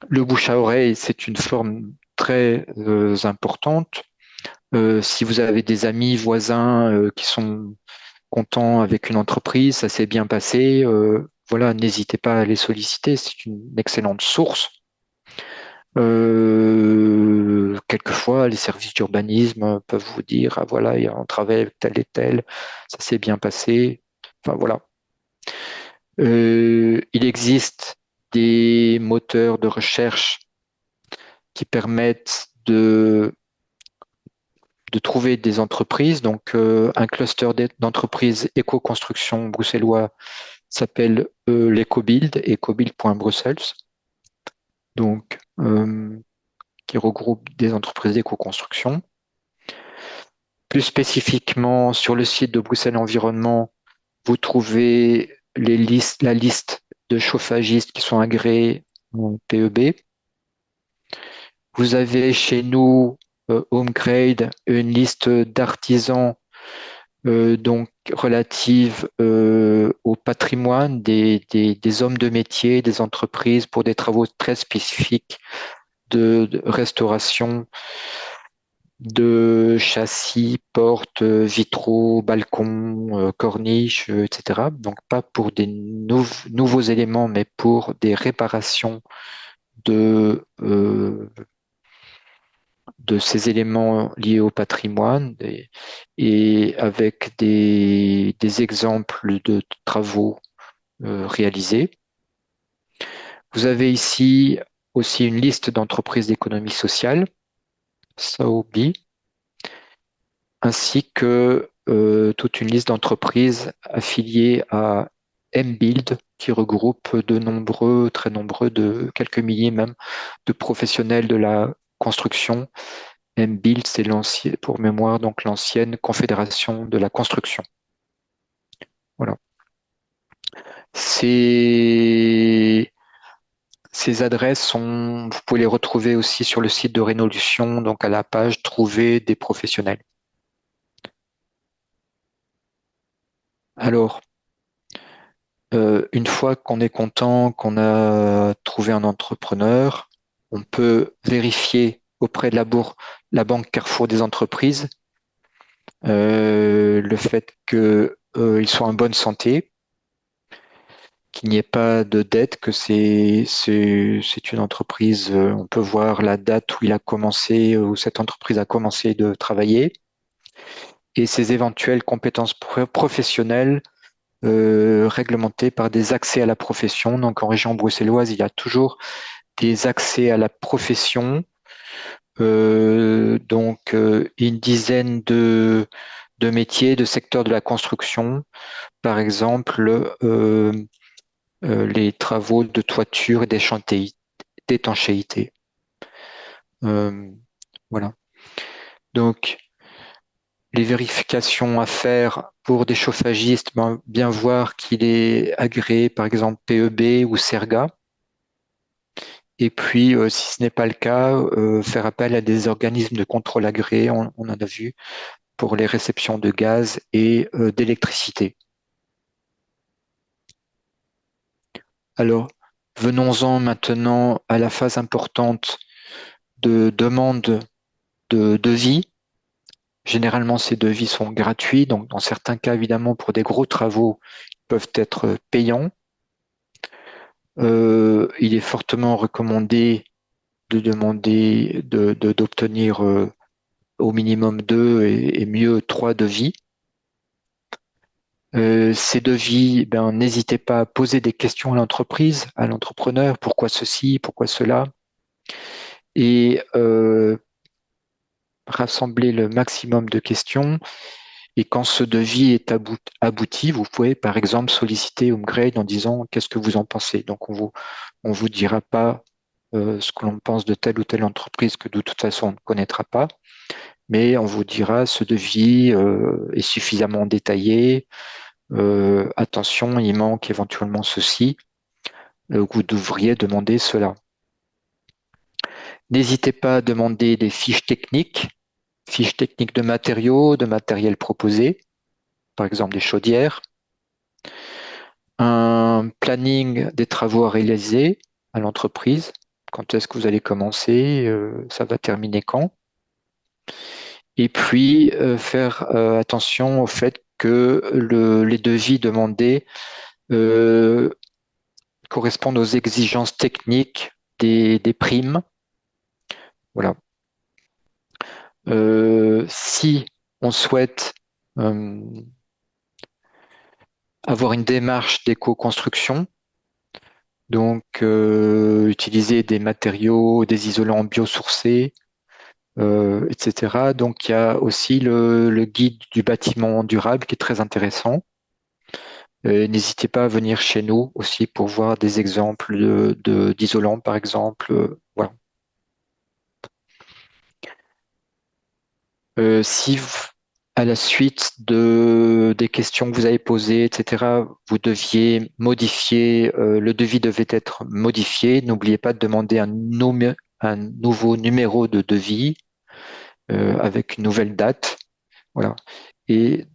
S2: le bouche à oreille, c'est une forme très importante. Si vous avez des amis, voisins qui sont contents avec une entreprise, ça s'est bien passé, voilà, n'hésitez pas à les solliciter, c'est une excellente source. Quelquefois, les services d'urbanisme peuvent vous dire, ah voilà, on travaille avec tel et tel, ça s'est bien passé. Enfin voilà. Il existe des moteurs de recherche qui permettent de trouver des entreprises. Donc, un cluster d'entreprises éco-construction bruxellois s'appelle l'EcoBuild, ecobuild.brussels. Donc, qui regroupe des entreprises d'éco-construction. Plus spécifiquement, sur le site de Bruxelles Environnement, vous trouvez la liste de chauffagistes qui sont agréés en PEB. Vous avez chez nous, HomeGrade, une liste d'artisans donc relative au patrimoine des hommes de métier, des entreprises pour des travaux très spécifiques de restauration de châssis, portes, vitraux, balcons, corniches, etc. Donc pas pour des nouveaux éléments, mais pour des réparations de ces éléments liés au patrimoine et avec des exemples de travaux réalisés. Vous avez ici aussi une liste d'entreprises d'économie sociale, SAOB, ainsi que toute une liste d'entreprises affiliées à MBuild, qui regroupe très nombreux, de quelques milliers même, de professionnels de la construction. MBuild, c'est l'ancien, pour mémoire, donc l'ancienne Confédération de la construction. Voilà. Ces adresses vous pouvez les retrouver aussi sur le site de Rénolution, donc à la page Trouver des professionnels. Alors, une fois qu'on est content, qu'on a trouvé un entrepreneur, on peut vérifier auprès de la Banque Carrefour des entreprises le fait qu'ils soient en bonne santé, qu'il n'y ait pas de dette, que c'est une entreprise, on peut voir la date où il a commencé, où cette entreprise a commencé de travailler, et ses éventuelles compétences professionnelles réglementées par des accès à la profession. Donc en région bruxelloise, il y a toujours des accès à la profession, une dizaine de métiers, de secteurs de la construction, par exemple les travaux de toiture et d'étanchéité. Voilà. Donc, les vérifications à faire pour des chauffagistes, bien voir qu'il est agréé, par exemple PEB ou Serga. Et puis, si ce n'est pas le cas, faire appel à des organismes de contrôle agréés, on en a vu, pour les réceptions de gaz et d'électricité. Alors, venons-en maintenant à la phase importante de demande de devis. Généralement, ces devis sont gratuits, donc dans certains cas, évidemment, pour des gros travaux, ils peuvent être payants. Il est fortement recommandé de demander d'obtenir au minimum 2 et mieux 3 devis. Ces devis, n'hésitez pas à poser des questions à l'entreprise, à l'entrepreneur, pourquoi ceci, pourquoi cela, et rassembler le maximum de questions. Et quand ce devis est abouti, vous pouvez par exemple solliciter Homegrade en disant qu'est-ce que vous en pensez. Donc on vous dira pas ce que l'on pense de telle ou telle entreprise que de toute façon on ne connaîtra pas, mais on vous dira ce devis est suffisamment détaillé. Attention, il manque éventuellement ceci. Vous devriez demander cela. N'hésitez pas à demander des fiches techniques de matériaux, de matériel proposé, par exemple des chaudières, un planning des travaux à réaliser à l'entreprise, quand est-ce que vous allez commencer, ça va terminer quand, et puis faire attention au fait que les devis demandés correspondent aux exigences techniques des primes. Voilà. Si on souhaite avoir une démarche d'éco-construction, donc utiliser des matériaux, des isolants biosourcés, etc. Donc il y a aussi le guide du bâtiment durable qui est très intéressant. N'hésitez pas à venir chez nous aussi pour voir des exemples d'isolants, par exemple. Voilà. Si à la suite des questions que vous avez posées, etc., vous deviez modifier, le devis devait être modifié, n'oubliez pas de demander un nouveau numéro de devis avec une nouvelle date. Voilà. Et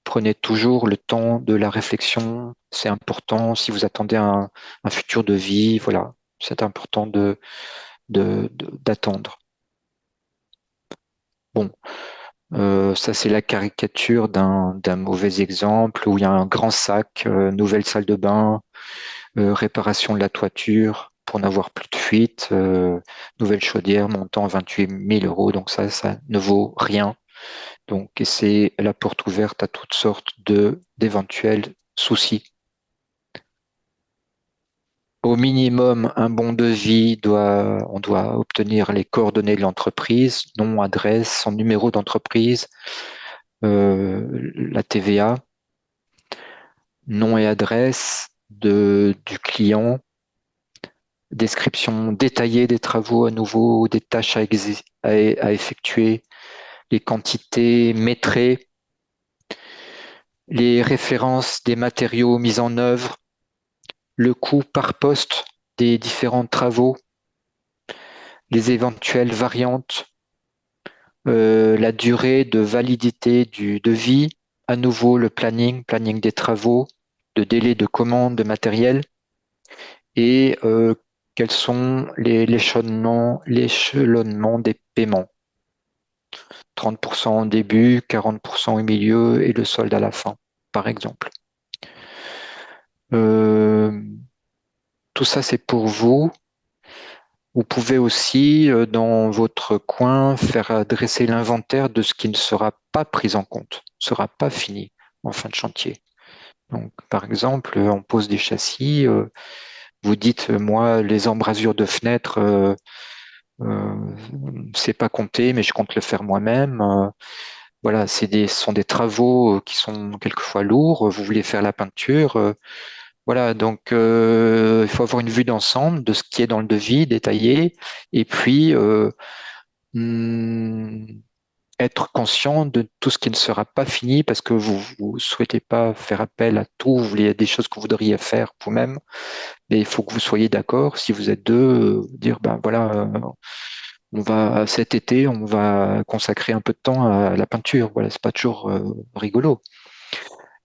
S2: prenez toujours le temps de la réflexion. C'est important si vous attendez un futur devis. Voilà. C'est important d'attendre. Bon. Ça, c'est la caricature d'un mauvais exemple où il y a un grand sac, nouvelle salle de bain, réparation de la toiture, pour n'avoir plus de fuite. Nouvelle chaudière montant 28 000 euros, donc ça ne vaut rien. Donc, et c'est la porte ouverte à toutes sortes d'éventuels soucis. Au minimum, un bon devis on doit obtenir les coordonnées de l'entreprise, nom, adresse, son numéro d'entreprise, la TVA, nom et adresse du client, description détaillée des travaux à nouveau, des tâches à effectuer, les quantités métrées, les références des matériaux mis en œuvre, le coût par poste des différents travaux, les éventuelles variantes, la durée de validité du devis, à nouveau le planning des travaux, le délai de commande de matériel et quels sont l'échelonnement des paiements. 30% au début, 40% au milieu et le solde à la fin, par exemple. Tout ça, c'est pour vous. Vous pouvez aussi, dans votre coin, faire dresser l'inventaire de ce qui ne sera pas pris en compte, ne sera pas fini en fin de chantier. Donc, par exemple, on pose des châssis, vous dites, moi, les embrasures de fenêtres, c'est pas compté, mais je compte le faire moi-même. Voilà, ce sont des travaux qui sont quelquefois lourds. Vous voulez faire la peinture. Voilà, donc il faut avoir une vue d'ensemble de ce qui est dans le devis détaillé et puis être conscient de tout ce qui ne sera pas fini parce que vous ne souhaitez pas faire appel à tout. Vous voulez des choses que vous voudriez faire vous-même, mais il faut que vous soyez d'accord. Si vous êtes deux, dire ben voilà, cet été, on va consacrer un peu de temps à la peinture. Voilà, c'est pas toujours rigolo.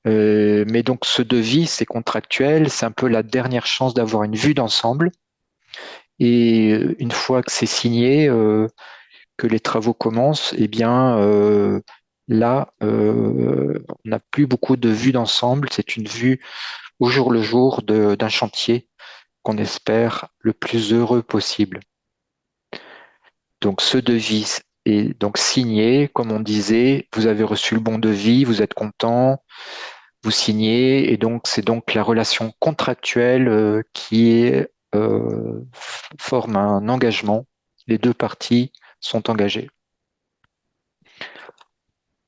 S2: Mais donc ce devis, c'est contractuel, c'est un peu la dernière chance d'avoir une vue d'ensemble. Et une fois que c'est signé, que les travaux commencent, eh bien là, on n'a plus beaucoup de vue d'ensemble. C'est une vue au jour le jour d'un chantier qu'on espère le plus heureux possible. Donc ce devis est donc signé, comme on disait, vous avez reçu le bon devis, vous êtes content, vous signez, et donc c'est donc la relation contractuelle forme un engagement. Les deux parties sont engagées.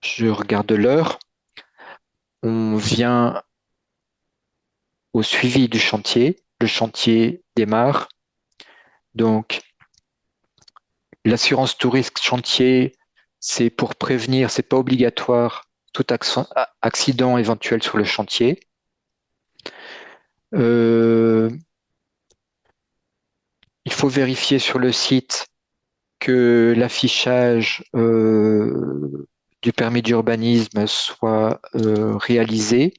S2: Je regarde l'heure. On vient au suivi du chantier. Le chantier démarre. Donc, l'assurance tout risque chantier, c'est pour prévenir, c'est pas obligatoire, tout accident éventuel sur le chantier. Il faut vérifier sur le site que l'affichage du permis d'urbanisme soit réalisé.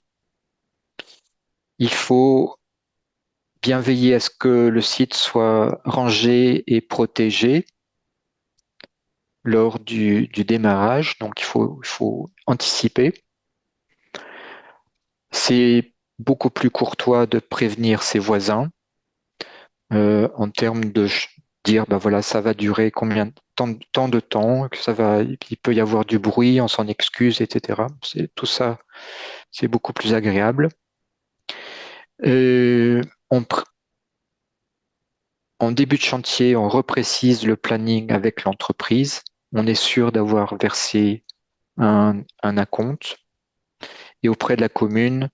S2: Il faut bien veiller à ce que le site soit rangé et protégé lors du démarrage. Donc, il faut anticiper. C'est beaucoup plus courtois de prévenir ses voisins en termes de dire, ben voilà, ça va durer tant de temps, que il peut y avoir du bruit, on s'en excuse, etc. Tout ça, c'est beaucoup plus agréable. Euh, on, En début de chantier, on reprécise le planning avec l'entreprise. On est sûr d'avoir versé un acompte. Et auprès de la commune,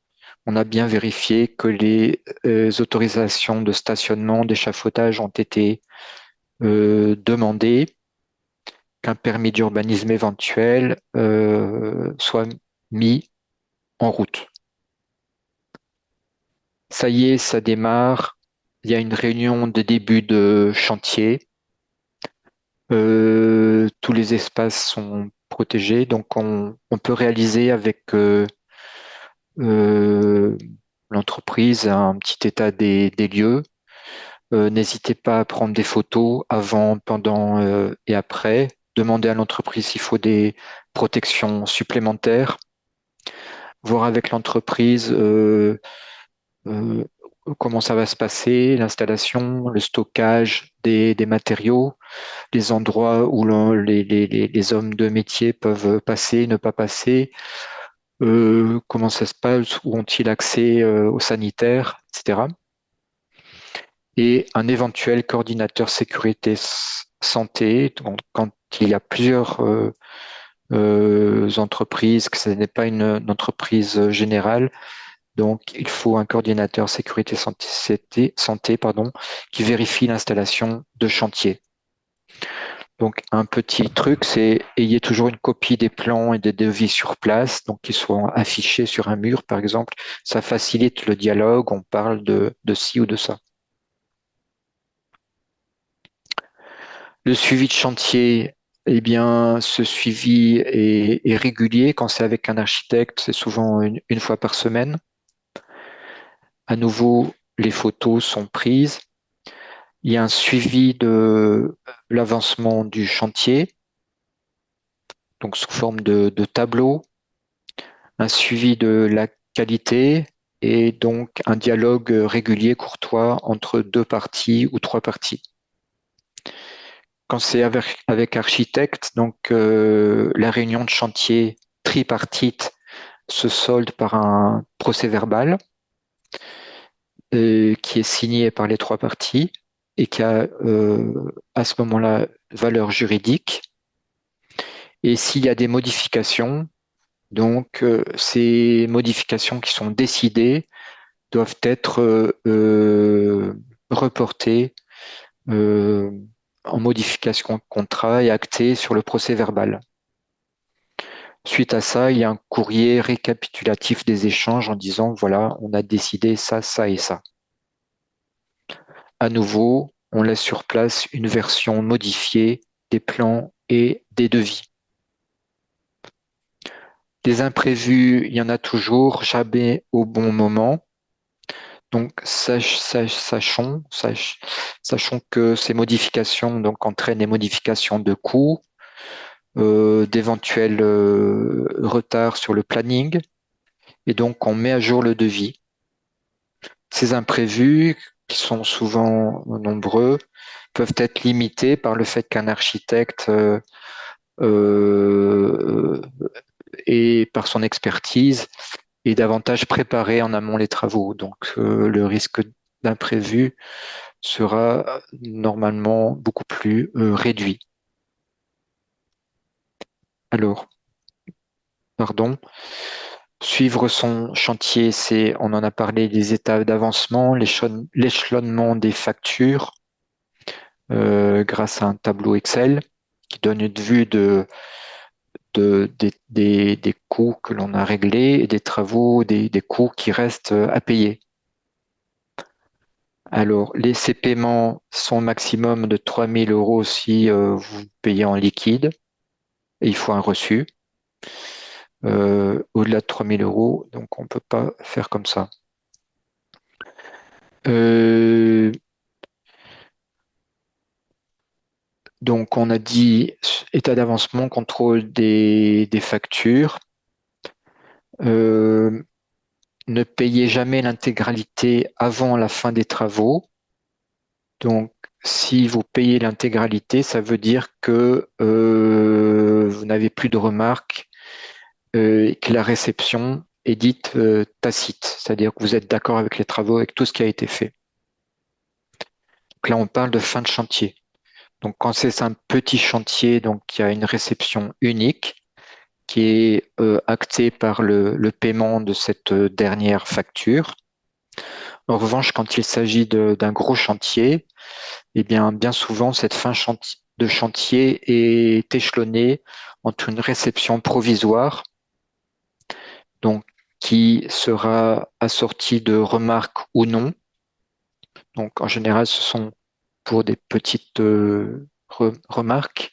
S2: on a bien vérifié que les autorisations de stationnement, d'échafaudage ont été demandées, qu'un permis d'urbanisme éventuel soit mis en route. Ça y est, ça démarre. Il y a une réunion de début de chantier. Tous les espaces sont protégés, donc on peut réaliser avec euh, l'entreprise un petit état des lieux. N'hésitez pas à prendre des photos avant, pendant et après. Demandez à l'entreprise s'il faut des protections supplémentaires. Voir avec l'entreprise comment ça va se passer, l'installation, le stockage des matériaux, les endroits où les hommes de métier peuvent passer, ne pas passer, comment ça se passe, où ont-ils accès aux sanitaires, etc. Et un éventuel coordinateur sécurité santé, donc, quand il y a plusieurs entreprises, que ce n'est pas une entreprise générale, donc il faut un coordinateur sécurité santé, pardon, qui vérifie l'installation de chantier. Donc un petit truc, c'est ayez toujours une copie des plans et des devis sur place, donc qu'ils soient affichés sur un mur, par exemple. Ça facilite le dialogue, on parle de ci ou de ça. Le suivi de chantier, eh bien, ce suivi est régulier. Quand c'est avec un architecte, c'est souvent une fois par semaine. À nouveau, les photos sont prises. Il y a un suivi de l'avancement du chantier, donc sous forme de tableau, un suivi de la qualité et donc un dialogue régulier, courtois entre deux parties ou trois parties. Quand c'est avec architecte, donc la réunion de chantier tripartite se solde par un procès-verbal qui est signé par les trois parties et qui a à ce moment-là valeur juridique. Et s'il y a des modifications, donc ces modifications qui sont décidées doivent être reportées euh, en modification de contrat et actées sur le procès-verbal. Suite à ça, il y a un courrier récapitulatif des échanges en disant, voilà, on a décidé ça, ça et ça. À nouveau, on laisse sur place une version modifiée des plans et des devis. Des imprévus, il y en a toujours, jamais au bon moment. Donc, sachons que ces modifications donc, entraînent des modifications de coûts, d'éventuels retards sur le planning, et donc on met à jour le devis. Ces imprévus, qui sont souvent nombreux, peuvent être limités par le fait qu'un architecte euh, et par son expertise est davantage préparé en amont les travaux. Donc le risque d'imprévu sera normalement beaucoup plus réduit. Alors, pardon, suivre son chantier, c'est, on en a parlé, des étapes d'avancement, l'échelonnement des factures grâce à un tableau Excel qui donne une vue des coûts que l'on a réglés et des travaux, des coûts qui restent à payer. Alors, ces paiements sont au maximum de 3 000 euros si vous payez en liquide et il faut un reçu. Au-delà de 3 000 euros, donc on ne peut pas faire comme ça. Euh, donc, on a dit état d'avancement, contrôle des factures. Euh, ne payez jamais l'intégralité avant la fin des travaux. Donc, si vous payez l'intégralité, ça veut dire que vous n'avez plus de remarques et que la réception est dite tacite, c'est-à-dire que vous êtes d'accord avec les travaux, avec tout ce qui a été fait. Donc là, on parle de fin de chantier. Donc, quand c'est un petit chantier, donc il y a une réception unique qui est actée par le paiement de cette dernière facture. En revanche, quand il s'agit d'un gros chantier, eh bien souvent, cette fin de chantier est échelonnée entre une réception provisoire, donc qui sera assortie de remarques ou non. Donc, en général, ce sont pour des petites remarques.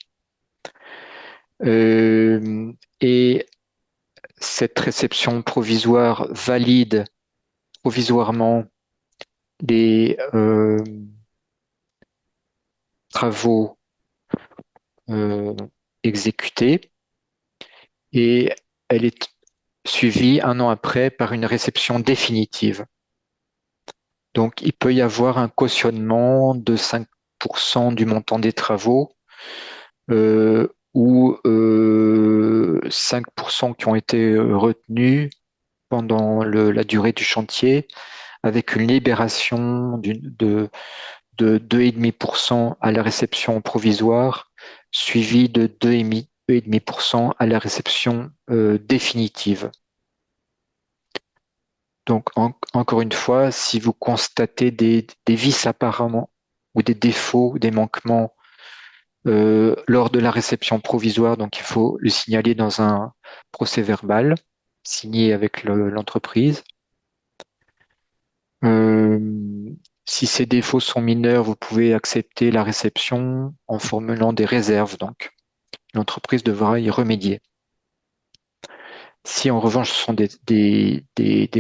S2: Et cette réception provisoire valide provisoirement les travaux exécutés et elle est suivie un an après par une réception définitive. Donc, il peut y avoir un cautionnement de 5% du montant des travaux ou 5% qui ont été retenus pendant la durée du chantier, avec une libération de 2,5% à la réception provisoire, suivi de 2,5% à la réception définitive. Donc, encore une fois, si vous constatez des vices apparemment ou des défauts, des manquements lors de la réception provisoire, donc il faut le signaler dans un procès-verbal signé avec l'entreprise. Euh, Si ces défauts sont mineurs, vous pouvez accepter la réception en formulant des réserves, donc l'entreprise devra y remédier. Si en revanche ce sont des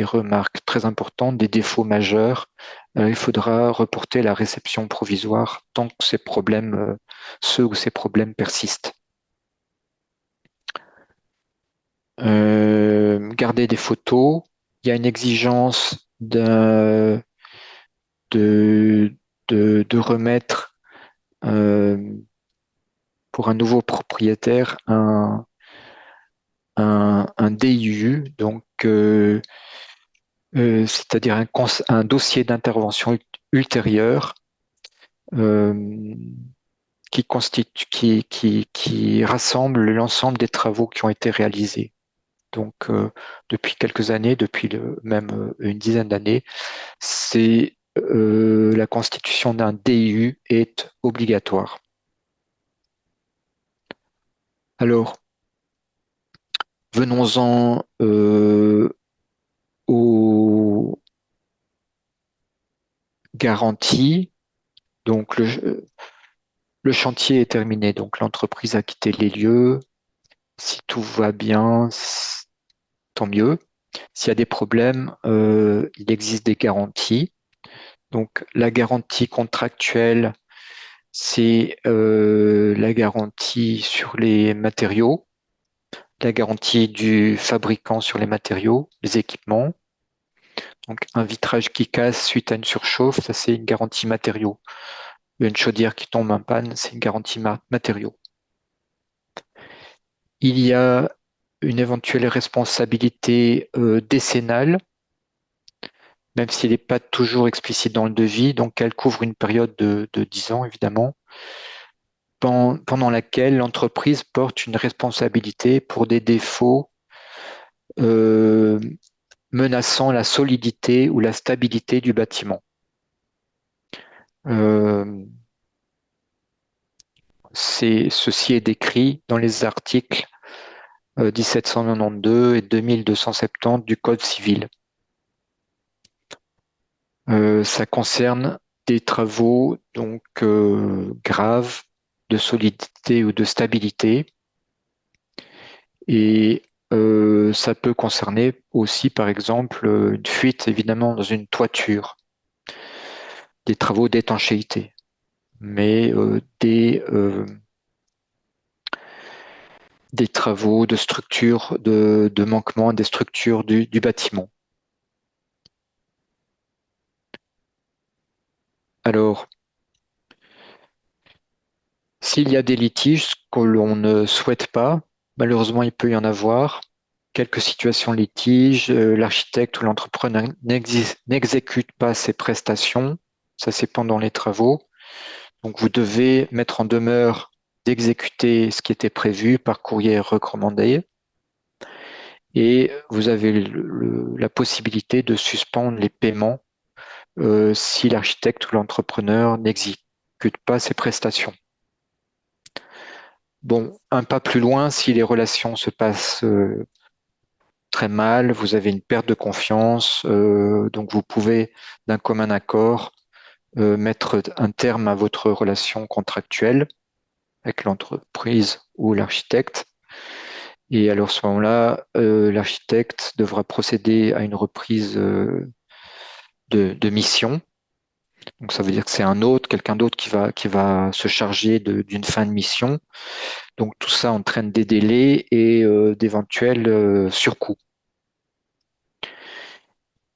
S2: remarques très importantes, des défauts majeurs, il faudra reporter la réception provisoire tant que ceux ou ces problèmes persistent. Garder des photos. Il y a une exigence de, de remettre pour un nouveau propriétaire un DIU, donc c'est-à-dire un dossier d'intervention ultérieure euh, qui rassemble l'ensemble des travaux qui ont été réalisés. Donc, depuis quelques années, même une dizaine d'années, la constitution d'un DIU est obligatoire. Alors, venons-en aux garanties. Donc, le chantier est terminé. Donc, l'entreprise a quitté les lieux. Si tout va bien, tant mieux. S'il y a des problèmes, il existe des garanties. Donc, la garantie contractuelle, c'est la garantie sur les matériaux, la garantie du fabricant sur les matériaux, les équipements. Donc, un vitrage qui casse suite à une surchauffe, ça c'est une garantie matériaux. Une chaudière qui tombe en panne, c'est une garantie matériaux. Il y a une éventuelle responsabilité décennale, même s'il n'est pas toujours explicite dans le devis, donc elle couvre une période de 10 ans, évidemment, pendant laquelle l'entreprise porte une responsabilité pour des défauts euh, menaçant la solidité ou la stabilité du bâtiment. Euh, Ceci est décrit dans les articles 1792 et 2270 du Code civil. Ça concerne des travaux donc graves de solidité ou de stabilité et ça peut concerner aussi par exemple une fuite évidemment dans une toiture, des travaux d'étanchéité, mais des travaux de structure, de manquement des structures du bâtiment. Alors, s'il y a des litiges que l'on ne souhaite pas, malheureusement, il peut y en avoir. Quelques situations litiges, l'architecte ou l'entrepreneur n'exécute pas ses prestations. Ça, c'est pendant les travaux. Donc, vous devez mettre en demeure d'exécuter ce qui était prévu par courrier recommandé. Et vous avez la possibilité de suspendre les paiements si l'architecte ou l'entrepreneur n'exécute pas ses prestations. Bon, un pas plus loin, si les relations se passent très mal, vous avez une perte de confiance, donc vous pouvez d'un commun accord mettre un terme à votre relation contractuelle avec l'entreprise ou l'architecte. Et alors, à ce moment-là, l'architecte devra procéder à une reprise de mission. Donc, ça veut dire que c'est quelqu'un d'autre qui va se charger d'une fin de mission. Donc, tout ça entraîne des délais et d'éventuels surcoûts.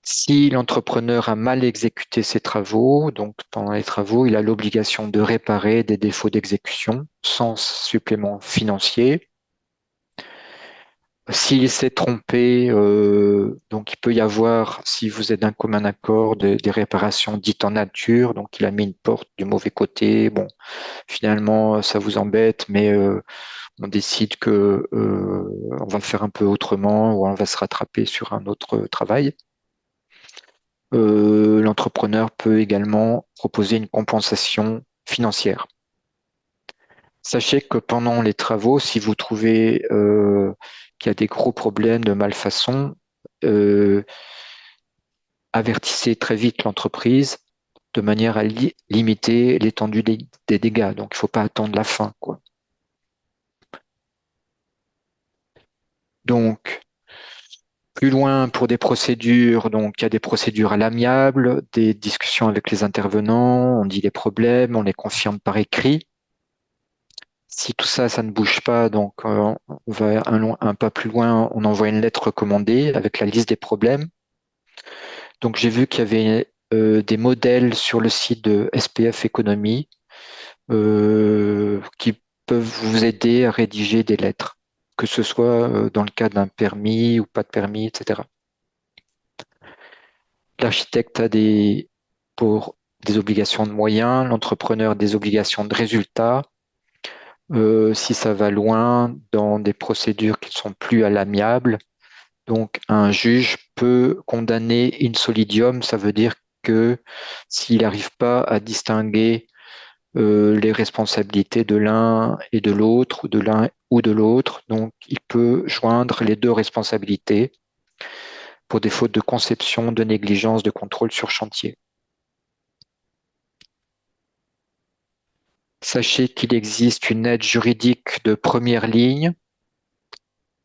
S2: Si l'entrepreneur a mal exécuté ses travaux, donc pendant les travaux, il a l'obligation de réparer des défauts d'exécution sans supplément financier. S'il s'est trompé, donc il peut y avoir, si vous êtes d'un commun accord, des réparations dites en nature. Donc il a mis une porte du mauvais côté. Bon, finalement, ça vous embête, mais on décide que on va le faire un peu autrement ou on va se rattraper sur un autre travail. L'entrepreneur peut également proposer une compensation financière. Sachez que pendant les travaux, si vous trouvez qu'il y a des gros problèmes de malfaçon, euh, avertissez très vite l'entreprise de manière à limiter l'étendue des dégâts. Donc, il ne faut pas attendre la fin, quoi. Donc, plus loin pour des procédures, donc il y a des procédures à l'amiable, des discussions avec les intervenants, on dit les problèmes, on les confirme par écrit. Si tout ça, ça ne bouge pas, donc on va un pas plus loin, on envoie une lettre recommandée avec la liste des problèmes. Donc j'ai vu qu'il y avait des modèles sur le site de SPF Économie qui peuvent vous aider à rédiger des lettres, que ce soit dans le cas d'un permis ou pas de permis, etc. L'architecte a pour des obligations de moyens, l'entrepreneur des obligations de résultats. Si ça va loin dans des procédures qui ne sont plus à l'amiable, donc un juge peut condamner in solidium, ça veut dire que s'il n'arrive pas à distinguer les responsabilités de l'un et de l'autre, ou de l'un ou de l'autre, donc il peut joindre les deux responsabilités pour des fautes de conception, de négligence, de contrôle sur chantier. Sachez qu'il existe une aide juridique de première ligne.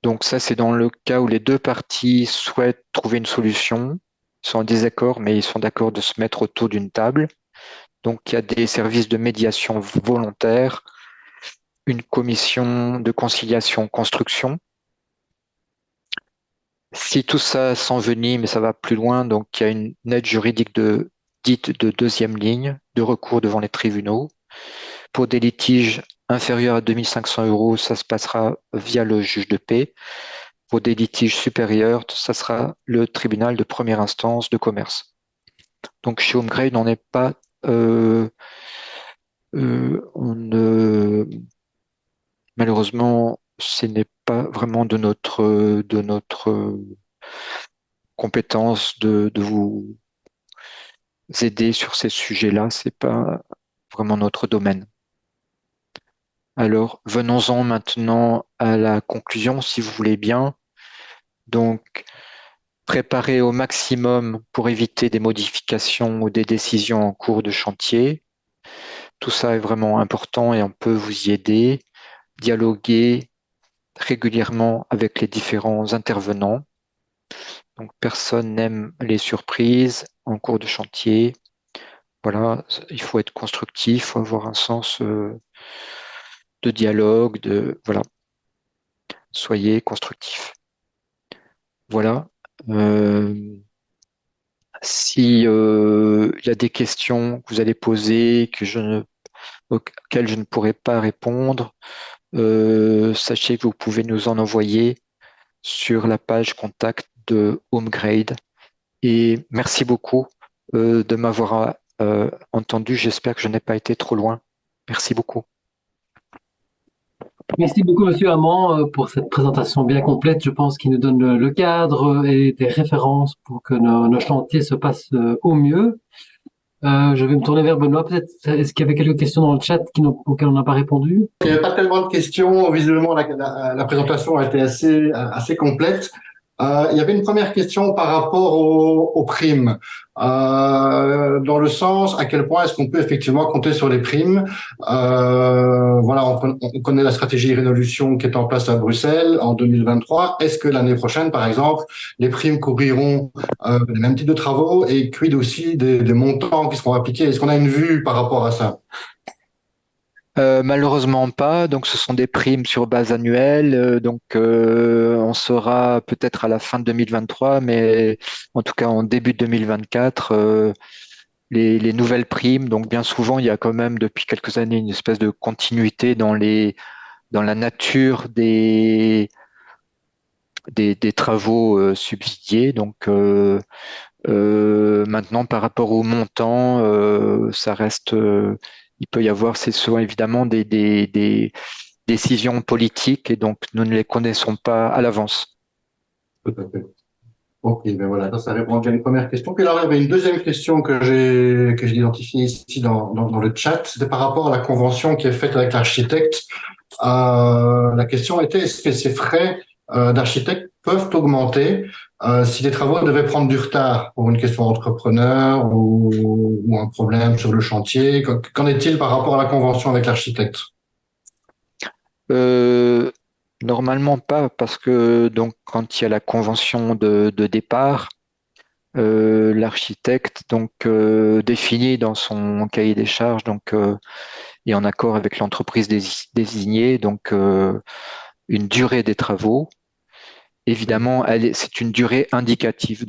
S2: Donc ça, c'est dans le cas où les deux parties souhaitent trouver une solution. Ils sont en désaccord, mais ils sont d'accord de se mettre autour d'une table. Donc il y a des services de médiation volontaire, une commission de conciliation construction. Si tout ça s'envenime, mais ça va plus loin, donc il y a une aide juridique dite de deuxième ligne, de recours devant les tribunaux. Pour des litiges inférieurs à 2 500 euros, ça se passera via le juge de paix. Pour des litiges supérieurs, ça sera le tribunal de première instance de commerce. Donc chez HomeGrade, on n'est pas, malheureusement, ce n'est pas vraiment de notre compétence de vous aider sur ces sujets-là. C'est pas vraiment notre domaine. Alors, venons-en maintenant à la conclusion, si vous voulez bien. Donc, préparer au maximum pour éviter des modifications ou des décisions en cours de chantier. Tout ça est vraiment important et on peut vous y aider. Dialoguer régulièrement avec les différents intervenants. Donc, personne n'aime les surprises en cours de chantier. Voilà, il faut être constructif, il faut avoir un sens de dialogue, voilà. Soyez constructif. Voilà. Si il y a des questions que vous allez poser auxquelles je ne pourrai pas répondre, sachez que vous pouvez nous en envoyer sur la page contact de HomeGrade. Et merci beaucoup de m'avoir entendu. J'espère que je n'ai pas été trop loin. Merci beaucoup.
S1: Merci beaucoup, Monsieur Hamon, pour cette présentation bien complète. Je pense qu'il nous donne le cadre et des références pour que nos chantiers se passent au mieux. Je vais me tourner vers Benoît. Peut-être, est-ce qu'il y avait quelques questions dans le chat auxquelles on n'a pas répondu?
S3: Il n'y avait pas tellement de questions. Visiblement, la présentation a été assez complète. Il y avait une première question par rapport aux primes, dans le sens à quel point est-ce qu'on peut effectivement compter sur les primes. Voilà, on connaît la stratégie Révolution qui est en place à Bruxelles en 2023. Est-ce que l'année prochaine, par exemple, les primes couvriront les mêmes types de travaux et quid aussi des montants qui seront appliqués? Est-ce qu'on a une vue par rapport à ça?
S2: Malheureusement pas. Donc, ce sont des primes sur base annuelle. On saura peut-être à la fin de 2023, mais en tout cas en début de 2024, les nouvelles primes. Donc, bien souvent, il y a quand même depuis quelques années une espèce de continuité dans la nature des travaux subsidiés. Maintenant, par rapport au montant, ça reste, il peut y avoir, c'est souvent évidemment des décisions politiques et donc nous ne les connaissons pas à l'avance.
S3: Tout à fait. Ok, ben voilà, ça répond déjà à une première question. Puis alors, il y avait une deuxième question que j'ai identifiée ici dans le chat. C'était par rapport à la convention qui est faite avec l'architecte. La question était, est-ce que ces frais d'architecte peuvent augmenter si les travaux devaient prendre du retard pour une question d'entrepreneur ou un problème sur le chantier? Qu'en est-il par rapport à la convention avec l'architecte?
S2: Euh, Normalement pas, parce que donc quand il y a la convention de départ, l'architecte définit dans son cahier des charges et en accord avec l'entreprise désignée une durée des travaux. Évidemment, c'est une durée indicative.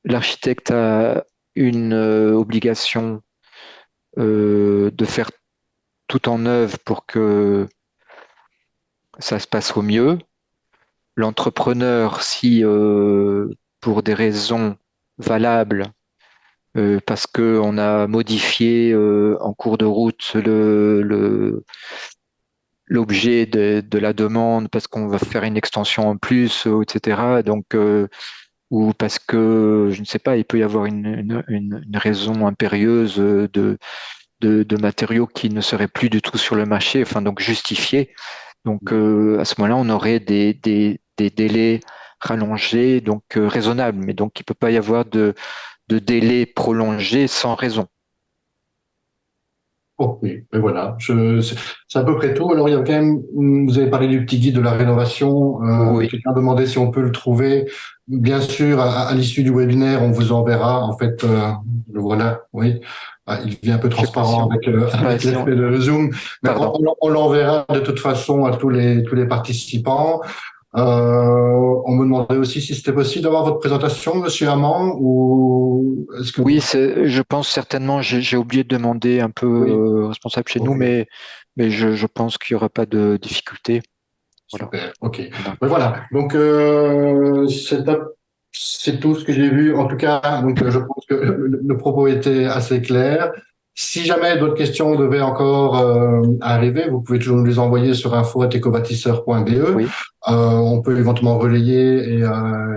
S2: L'architecte a une obligation de faire tout en œuvre pour que ça se passe au mieux. L'entrepreneur, si pour des raisons valables, parce qu'on a modifié en cours de route l'objet de la demande, parce qu'on va faire une extension en plus, etc. Ou parce que, je ne sais pas, il peut y avoir une raison impérieuse de matériaux qui ne seraient plus du tout sur le marché, enfin donc justifiés. À ce moment-là, on aurait des délais rallongés, raisonnables. Mais donc, il ne peut pas y avoir de délai prolongé sans raison.
S3: Oh, oui, mais voilà, c'est à peu près tout. Alors, il y a quand même, vous avez parlé du petit guide de la rénovation.
S2: Oui,
S3: Quelqu'un demandait si on peut le trouver. Bien sûr, à l'issue du webinaire, on vous enverra. En fait, le voilà, oui. Il devient un peu
S2: je sais pas si
S3: transparent avec,
S2: je sais pas
S3: avec
S2: si
S3: l'effet de Zoom, mais
S2: pardon.
S3: on l'enverra de toute façon à tous les participants. On me demandait aussi si c'était possible d'avoir votre présentation, Monsieur Amand, ou est-ce que
S2: Oui, je pense certainement, j'ai oublié de demander un peu
S3: oui,
S2: responsable chez nous,
S3: ok.
S2: mais je pense qu'il n'y aura pas de difficulté. Voilà.
S3: Super, ok.
S2: Voilà.
S3: Ben voilà, donc c'est tout ce que j'ai vu. En tout cas, donc je pense que le propos était assez clair. Si jamais d'autres questions devaient encore arriver, vous pouvez toujours nous les envoyer sur info@ecobâtisseur.be.
S2: Oui,
S3: On peut éventuellement relayer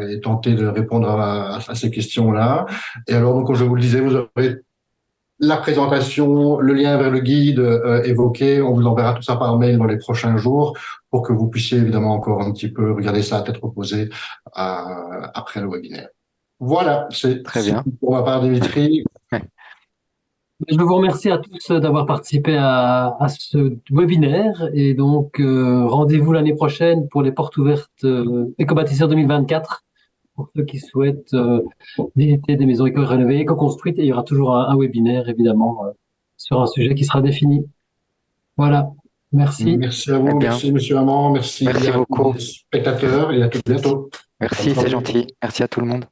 S3: et tenter de répondre à ces questions-là. Et alors, donc, comme je vous le disais, vous aurez la présentation, le lien vers le guide évoqué. On vous enverra tout ça par mail dans les prochains jours pour que vous puissiez évidemment encore un petit peu regarder ça à tête reposée après le webinaire. Voilà,
S2: très
S3: c'est
S2: bien.
S3: tout pour ma part, Dimitri.
S2: Ouais.
S1: Je vous remercie à tous d'avoir participé à ce webinaire et donc rendez-vous l'année prochaine pour les portes ouvertes Éco-bâtisseurs 2024 pour ceux qui souhaitent visiter des maisons éco-rénovées, éco-construites et il y aura toujours un webinaire évidemment sur un sujet qui sera défini. Voilà, merci.
S3: Merci à
S2: Eh
S3: vous,
S2: bien,
S3: merci Monsieur Amand, merci
S2: merci
S3: à tous
S2: beaucoup.
S3: les spectateurs et à tout bientôt. Bonne
S2: Merci, c'est
S3: soirée.
S2: gentil. Merci à tout le monde.